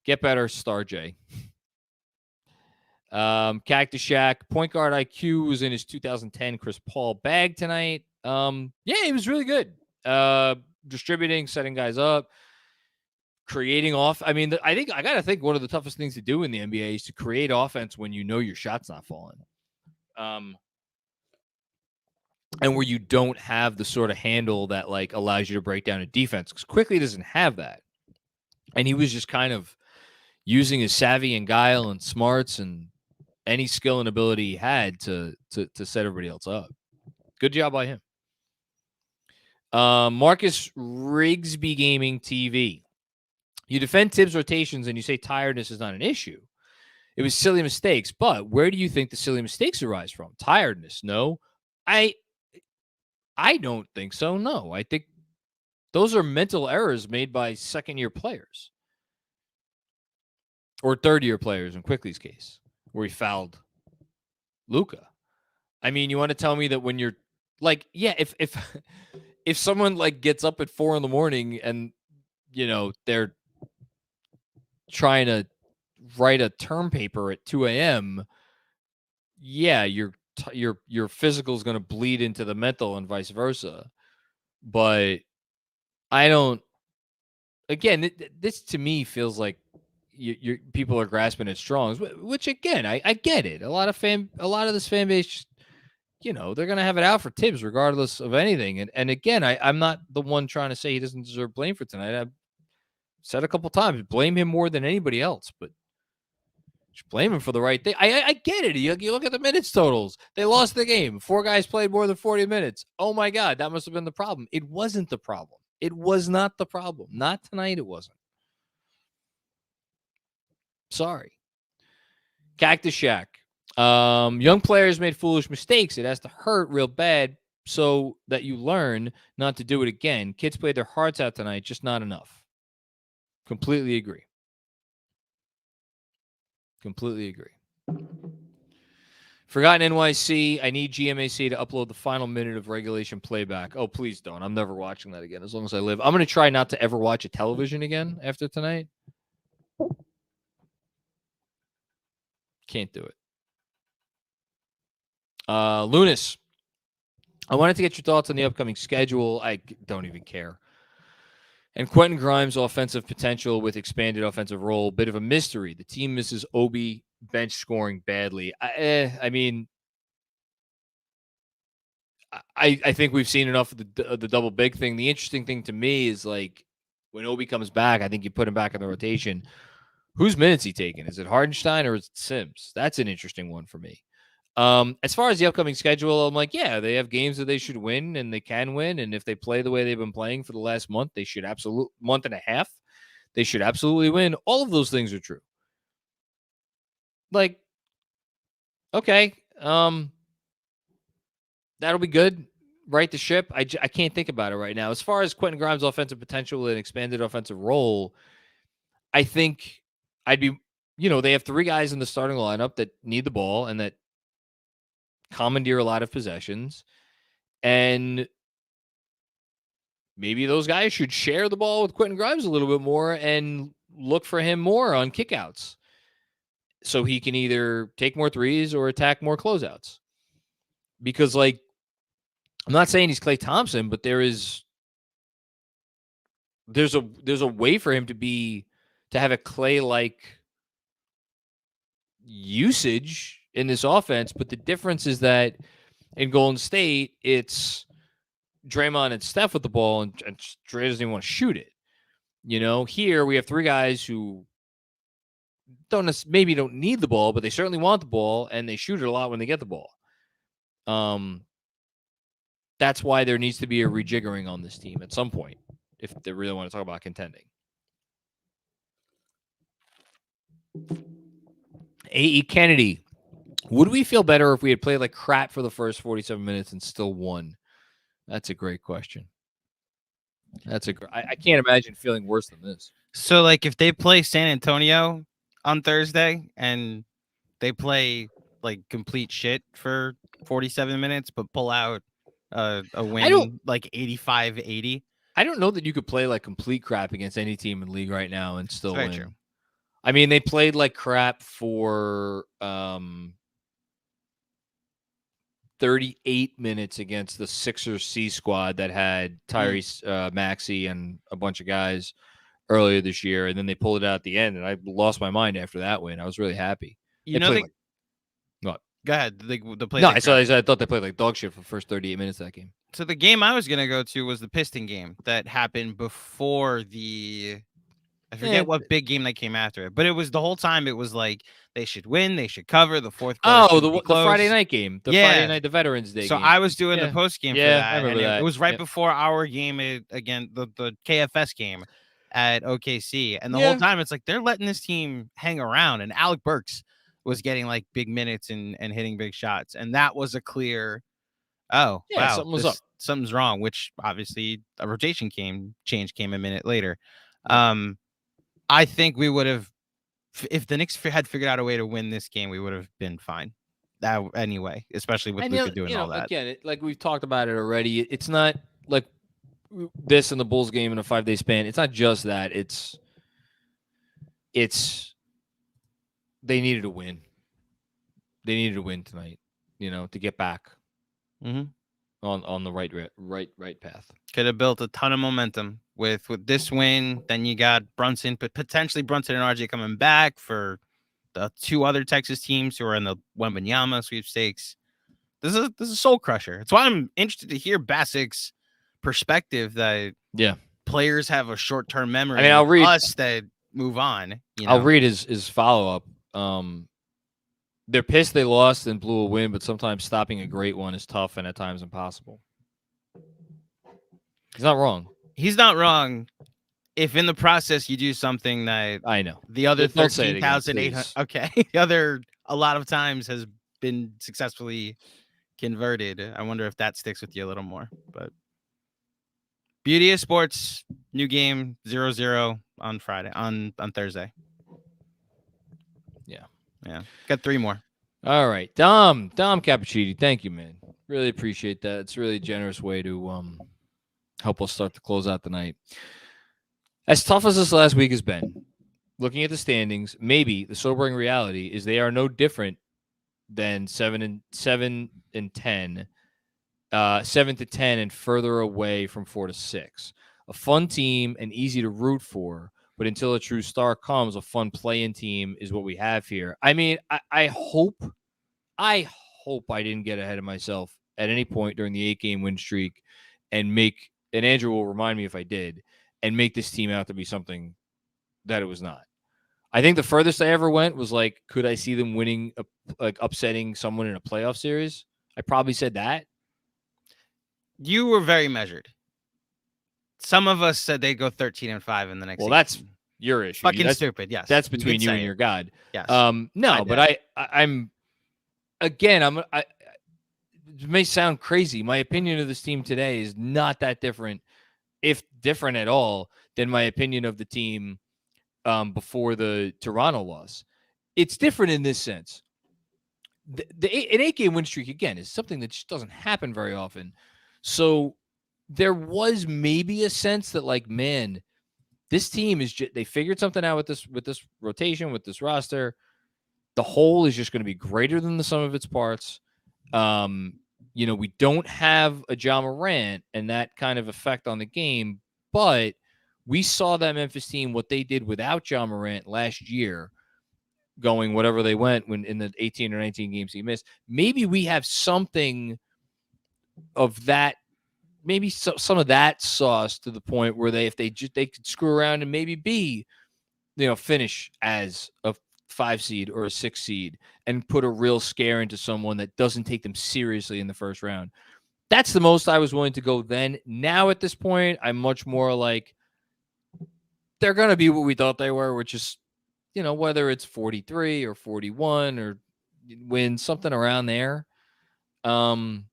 Speaker 1: Get better, Star J. Cactus Shack, point guard IQ was in his 2010 Chris Paul bag tonight. Yeah, he was really good. Distributing, setting guys up, creating off. I mean, I got to think one of the toughest things to do in the NBA is to create offense when you know your shot's not falling. And where you don't have the sort of handle that like allows you to break down a defense, because Quickly doesn't have that. And he was just kind of using his savvy and guile and smarts and any skill and ability he had to set everybody else up. Good job by him. Marcus Rigsby Gaming TV. You defend Tibbs rotations and you say tiredness is not an issue. It was silly mistakes, but where do you think the silly mistakes arise from? Tiredness? No. I don't think so. No. I think those are mental errors made by second-year players. Or third-year players in Quickly's case, where he fouled Luka. I mean, you want to tell me that when you're like, yeah, if someone like gets up at 4 a.m. and they're trying to write a term paper at 2 a.m., yeah, your physical is going to bleed into the mental and vice versa. But I don't. Again, this to me feels like your people are grasping at straws, which again, I get it. A lot of this fan base, they're going to have it out for Tibbs regardless of anything. And again, I'm not the one trying to say he doesn't deserve blame for tonight. I've said a couple times, blame him more than anybody else, but just blame him for the right thing. I get it. You look at the minutes totals. They lost the game. 4 guys played more than 40 minutes. Oh my God, that must have been the problem. It wasn't the problem. It was not the problem. Not tonight, it wasn't. Sorry. Cactus Shack. Young players made foolish mistakes. It has to hurt real bad so that you learn not to do it again. Kids played their hearts out tonight, just not enough. Completely agree. Completely agree. Forgotten NYC. I need GMAC to upload the final minute of regulation playback. Oh, please don't. I'm never watching that again as long as I live. I'm going to try not to ever watch a television again after tonight. Can't do it. Lunas. I wanted to get your thoughts on the upcoming schedule. I don't even care. And Quentin Grimes' offensive potential with expanded offensive role, bit of a mystery. The team misses Obi bench scoring badly. I mean, I think we've seen enough of the double big thing. The interesting thing to me is like when Obi comes back, I think you put him back in the rotation. Whose minutes he taking? Is it Hardenstein or is it Sims? That's an interesting one for me. As far as the upcoming schedule, I'm like, yeah, they have games that they should win and they can win. And if they play the way they've been playing for the last month, they should month and a half, they should absolutely win. All of those things are true. Like, okay, that'll be good. Right the ship. I can't think about it right now. As far as Quentin Grimes' offensive potential and expanded offensive role, I think I'd be, they have 3 guys in the starting lineup that need the ball and that commandeer a lot of possessions, and maybe those guys should share the ball with Quentin Grimes a little bit more and look for him more on kickouts so he can either take more threes or attack more closeouts. Because, like, I'm not saying he's Klay Thompson, but there's a way for him to have a Klay-like usage in this offense, but the difference is that in Golden State, it's Draymond and Steph with the ball, and Dre doesn't even want to shoot it. Here we have 3 guys who maybe don't need the ball, but they certainly want the ball, and they shoot it a lot when they get the ball. That's why there needs to be a rejiggering on this team at some point if they really want to talk about contending. A.E. Kennedy. Would we feel better if we had played like crap for the first 47 minutes and still won? That's a great question. I can't imagine feeling worse than this.
Speaker 2: So, like, if they play San Antonio on Thursday and they play like complete shit for 47 minutes, but pull out a win like 85-80.
Speaker 1: I don't know that you could play like complete crap against any team in the league right now and still win.
Speaker 2: True.
Speaker 1: I mean, they played like crap for 38 minutes against the Sixers C squad that had Tyrese Maxey and a bunch of guys earlier this year, and then they pulled it out at the end, and I lost my mind after that win. I was really happy. What?
Speaker 2: Go ahead. The play.
Speaker 1: No, I thought they played like dog shit for the first 38 minutes of that game.
Speaker 2: So the game I was gonna go to was the Piston game that happened before the. I forget what big game that came after it, but it was the whole time. It was like they should win, they should cover the fourth quarter.
Speaker 1: Oh, the Friday night game, Friday night, the Veterans Day.
Speaker 2: So
Speaker 1: game.
Speaker 2: I was doing the post game for that.
Speaker 1: I remember that.
Speaker 2: It was right before our game again, the KFS game at OKC, and the whole time it's like they're letting this team hang around, and Alec Burks was getting like big minutes and hitting big shots, and that was a clear. Oh, wow,
Speaker 1: something was up.
Speaker 2: Something's wrong. Which obviously a rotation change came a minute later. I think we would have, if the Knicks had figured out a way to win this game, we would have been fine. That anyway, especially with Luka doing all that.
Speaker 1: Again, like we've talked about it already. It's not like this and the Bulls game in a 5-day span. It's not just that. It's they needed to win. They needed to win tonight, to get back on the right path.
Speaker 2: Could have built a ton of momentum with this win. Then you got Brunson, but potentially Brunson and RJ coming back for the two other Texas teams who are in the Wembanyama sweepstakes. This is a soul crusher. It's why I'm interested to hear Basic's perspective that players have a short-term memory.
Speaker 1: I mean, I'll read
Speaker 2: us that move on.
Speaker 1: I'll read his follow-up. They're pissed they lost and blew a win, but sometimes stopping a great one is tough and at times impossible. He's not wrong.
Speaker 2: He's not wrong. If in the process you do something that
Speaker 1: I know
Speaker 2: the other 13,800, okay, the other a lot of times has been successfully converted. I wonder if that sticks with you a little more. But beauty of sports, new game 0-0 on Friday on Thursday. Yeah, got 3 more.
Speaker 1: All right, Dom Cappuccini, thank you, man. Really appreciate that. It's a really generous way to help us start to close out the night. As tough as this last week has been, looking at the standings, maybe the sobering reality is they are no different than 7 and 10, 7 to 10, and further away from 4 to 6. A fun team and easy to root for, but until a true star comes, a fun play-in team is what we have here. I mean, I hope I didn't get ahead of myself at any point during the 8-game win streak and Andrew will remind me if I did, and make this team out to be something that it was not. I think the furthest I ever went was like, could I see them winning, upsetting someone in a playoff series? I probably said that.
Speaker 2: You were very measured. Some of us said they'd go 13-5 in the next.
Speaker 1: Well, that's your issue.
Speaker 2: Fucking stupid. Yes,
Speaker 1: that's between you and your God.
Speaker 2: Yes.
Speaker 1: No, but I'm again. It may sound crazy. My opinion of this team today is not that different, if different at all, than my opinion of the team before the Toronto loss. It's different in this sense. An 8-game win streak, again, is something that just doesn't happen very often. So there was maybe a sense that, like, man, this team is they figured something out with this rotation, with this roster. The whole is just going to be greater than the sum of its parts. We don't have a Ja Morant and that kind of effect on the game, but we saw that Memphis team, what they did without Ja Morant last year, going whatever they went when in the 18 or 19 games he missed. Maybe we have something of that, maybe some of that sauce to the point where they could screw around and maybe be, finish as a 5 seed or a 6 seed and put a real scare into someone that doesn't take them seriously in the first round. That's the most I was willing to go then. Now at this point, I'm much more like they're going to be what we thought they were, which is, whether it's 43 or 41 or win something around there. And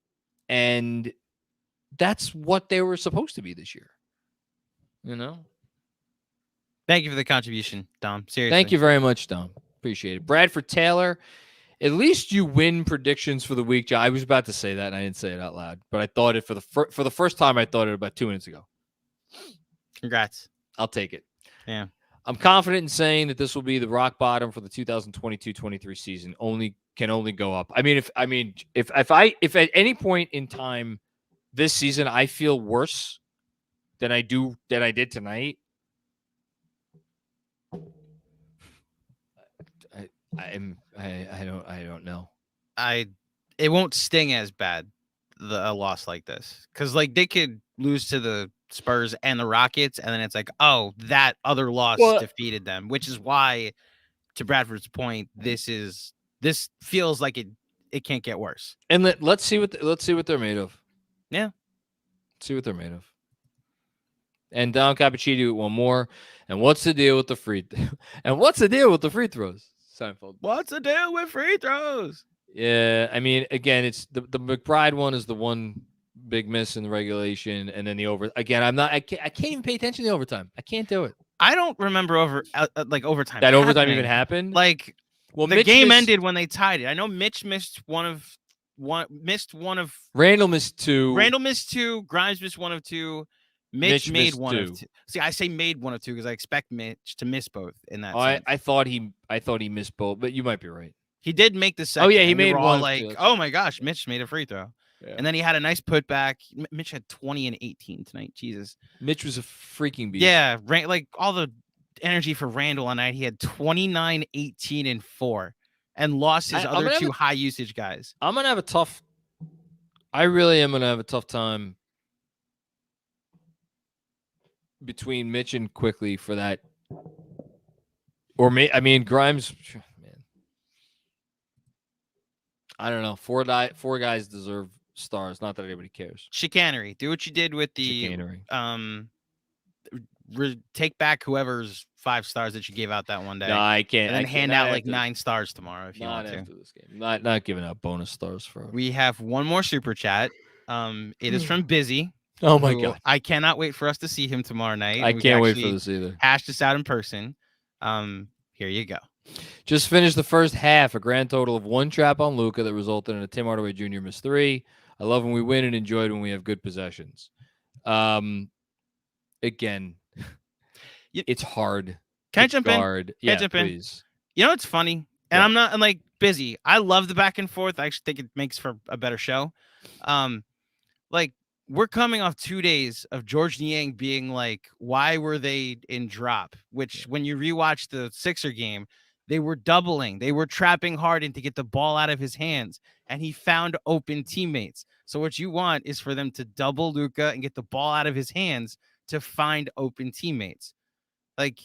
Speaker 1: that's what they were supposed to be this year.
Speaker 2: Thank you for the contribution, Dom. Seriously.
Speaker 1: Thank you very much, Dom. Appreciate it. Bradford Taylor, at least you win predictions for the week. I was about to say that, and I didn't say it out loud, but I thought it for the first time. I thought it about 2 minutes ago.
Speaker 2: Congrats.
Speaker 1: I'll take it.
Speaker 2: Yeah.
Speaker 1: I'm confident in saying that this will be the rock bottom for the 2022-23 season. Can only go up. If at any point in time this season I feel worse than I did tonight, I don't know.
Speaker 2: It won't sting as bad a loss like this, because like they could lose to the Spurs and the Rockets, and then it's like, oh, that other loss defeated them, which is why, to Bradford's point, this feels like it can't get worse.
Speaker 1: And let's see what they're made of.
Speaker 2: Yeah,
Speaker 1: see what they're made of. And Don Cappuccino one more. And what's the deal with the free? And what's the deal with the free throws? Seinfeld.
Speaker 2: What's the deal with free throws?
Speaker 1: Yeah, again, it's the McBride one is the one big miss in the regulation, and then the over. Again, I can't even pay attention to the overtime. I can't do it.
Speaker 2: I don't remember overtime.
Speaker 1: That overtime even happened.
Speaker 2: Like, well, the game ended when they tied it. I know Mitch missed one of.
Speaker 1: Randle missed two.
Speaker 2: Grimes missed one of two. Mitch made one of two. See, I say made one of two because I expect Mitch to miss both in that.
Speaker 1: I thought he missed both, but you might be right.
Speaker 2: He did make the second.
Speaker 1: Oh yeah, he made one.
Speaker 2: Like, oh my gosh, Mitch made a free throw, and then he had a nice putback. Mitch had 20 and 18 tonight. Jesus,
Speaker 1: Mitch was a freaking beast.
Speaker 2: Yeah, like all the energy for Randle on night. He had 29, 18, and 4, and lost his other two high usage guys.
Speaker 1: I really am gonna have a tough time between Mitch and Quickly for that. Or Grimes. Man, I don't know. Four guys deserve stars. Not that anybody cares.
Speaker 2: Chicanery. Do what you did with the
Speaker 1: chicanery.
Speaker 2: Take back whoever's 5 stars that you gave out that one day.
Speaker 1: No, I can't.
Speaker 2: And then hand out like 9 stars tomorrow if you want to.
Speaker 1: After this game. Not giving out bonus stars for.
Speaker 2: We have one more super chat. It is from Busy.
Speaker 1: Oh my God!
Speaker 2: I cannot wait for us to see him tomorrow night.
Speaker 1: I can't wait for this either.
Speaker 2: Hash this out in person. Here you go.
Speaker 1: Just finished the first half. A grand total of 1 trap on Luka that resulted in a Tim Hardaway Jr. missed 3. I love when we win and enjoy it when we have good possessions. Again, it's hard.
Speaker 2: Can I jump in?
Speaker 1: Yeah, please.
Speaker 2: You know what's funny? And I'm not like Busy. I love the back and forth. I actually think it makes for a better show. Like, we're coming off 2 days of George Niang being like, why were they in drop? Which when you rewatch the Sixer game, they were doubling. They were trapping Harden to get the ball out of his hands, and he found open teammates. So what you want is for them to double Luka and get the ball out of his hands to find open teammates. Like,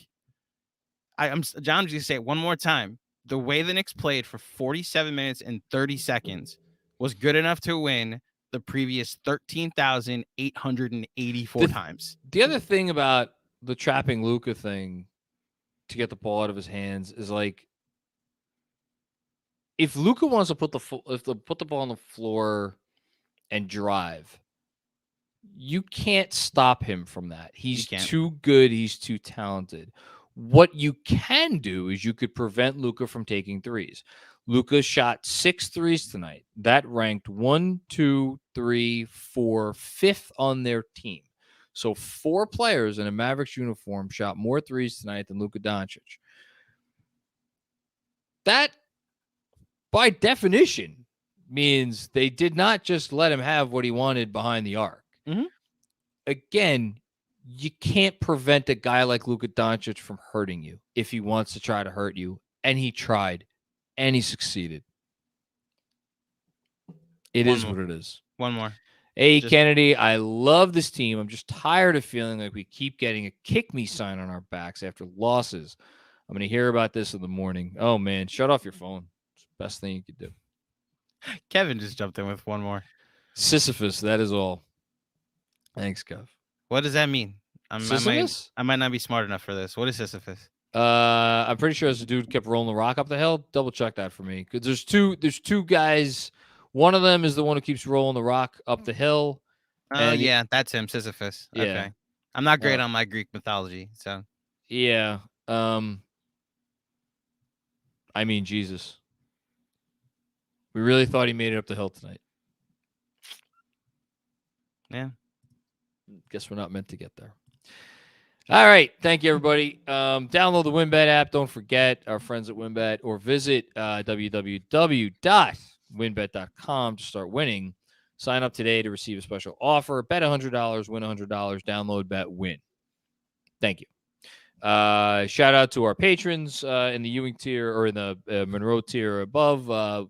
Speaker 2: I'm just going to say it one more time. The way the Knicks played for 47 minutes and 30 seconds was good enough to win the previous 13,884 times.
Speaker 1: The other thing about the trapping Luka thing to get the ball out of his hands is like, if Luka wants to put the ball on the floor and drive, you can't stop him from that. He's too good. He's too talented. What you can do is you could prevent Luka from taking threes. Luka shot 6 threes tonight. That ranked 1, 2, 3, 4, 5th on their team. So 4 players in a Mavericks uniform shot more threes tonight than Luka Doncic. That, by definition, means they did not just let him have what he wanted behind the arc.
Speaker 2: Mm-hmm.
Speaker 1: Again, you can't prevent a guy like Luka Doncic from hurting you if he wants to try to hurt you, and he tried. And he succeeded. It is what it is.
Speaker 2: One more.
Speaker 1: Hey, Kennedy, I love this team. I'm just tired of feeling like we keep getting a kick me sign on our backs after losses. I'm going to hear about this in the morning. Oh, man. Shut off your phone. It's the best thing you could do.
Speaker 2: Kevin just jumped in with one more.
Speaker 1: Sisyphus. That is all. Thanks, Kev.
Speaker 2: What does that mean?
Speaker 1: Sisyphus?
Speaker 2: I might not be smart enough for this. What is Sisyphus?
Speaker 1: I'm pretty sure this dude kept rolling the rock up the hill. Double check that for me, because there's two guys. One of them is the one who keeps rolling the rock up the hill.
Speaker 2: Oh yeah, that's him, Sisyphus.
Speaker 1: Yeah.
Speaker 2: Okay, I'm not great on my Greek mythology, so
Speaker 1: yeah. I mean, Jesus, we really thought he made it up the hill tonight.
Speaker 2: Yeah.
Speaker 1: Guess we're not meant to get there. All right. Thank you, everybody. Download the WynnBet app. Don't forget our friends at WynnBet, or visit www.wynnbet.com to start winning. Sign up today to receive a special offer. Bet $100, win $100. Download, bet, win. Thank you. Shout out to our patrons in the Ewing tier or in the Monroe tier above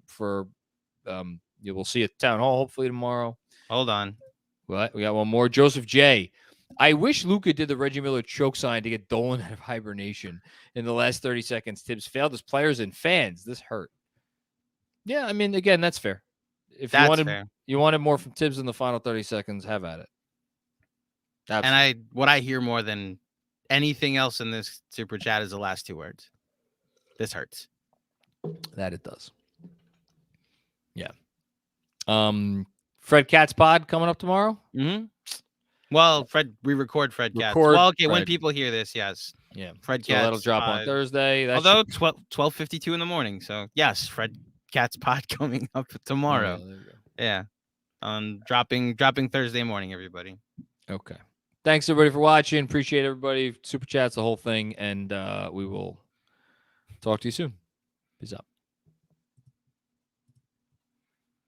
Speaker 1: you will see at Town Hall hopefully tomorrow.
Speaker 2: Hold on.
Speaker 1: What? We got one more. Joseph J. I wish Luka did the Reggie Miller choke sign to get Dolan out of hibernation in the last 30 seconds. Tibbs failed his players and fans. This hurt. Yeah, I mean, again, that's fair. If you wanted more from Tibbs in the final 30 seconds, have at it. Absolutely.
Speaker 2: And what I hear more than anything else in this super chat is the last two words. This hurts.
Speaker 1: That it does. Yeah. Fred Katz pod coming up tomorrow.
Speaker 2: Mm-hmm. Well, we record Fred Katz. Well, okay,
Speaker 1: Fred.
Speaker 2: When people hear this, yes.
Speaker 1: Yeah.
Speaker 2: Fred
Speaker 1: So
Speaker 2: Katz.
Speaker 1: that'll drop on Thursday.
Speaker 2: Although 12:52 in the morning. So yes, Fred Katz pod coming up tomorrow. Yeah. Dropping Thursday morning, everybody.
Speaker 1: Okay. Thanks everybody for watching. Appreciate everybody. Super chats, the whole thing, and we will talk to you soon. Peace out.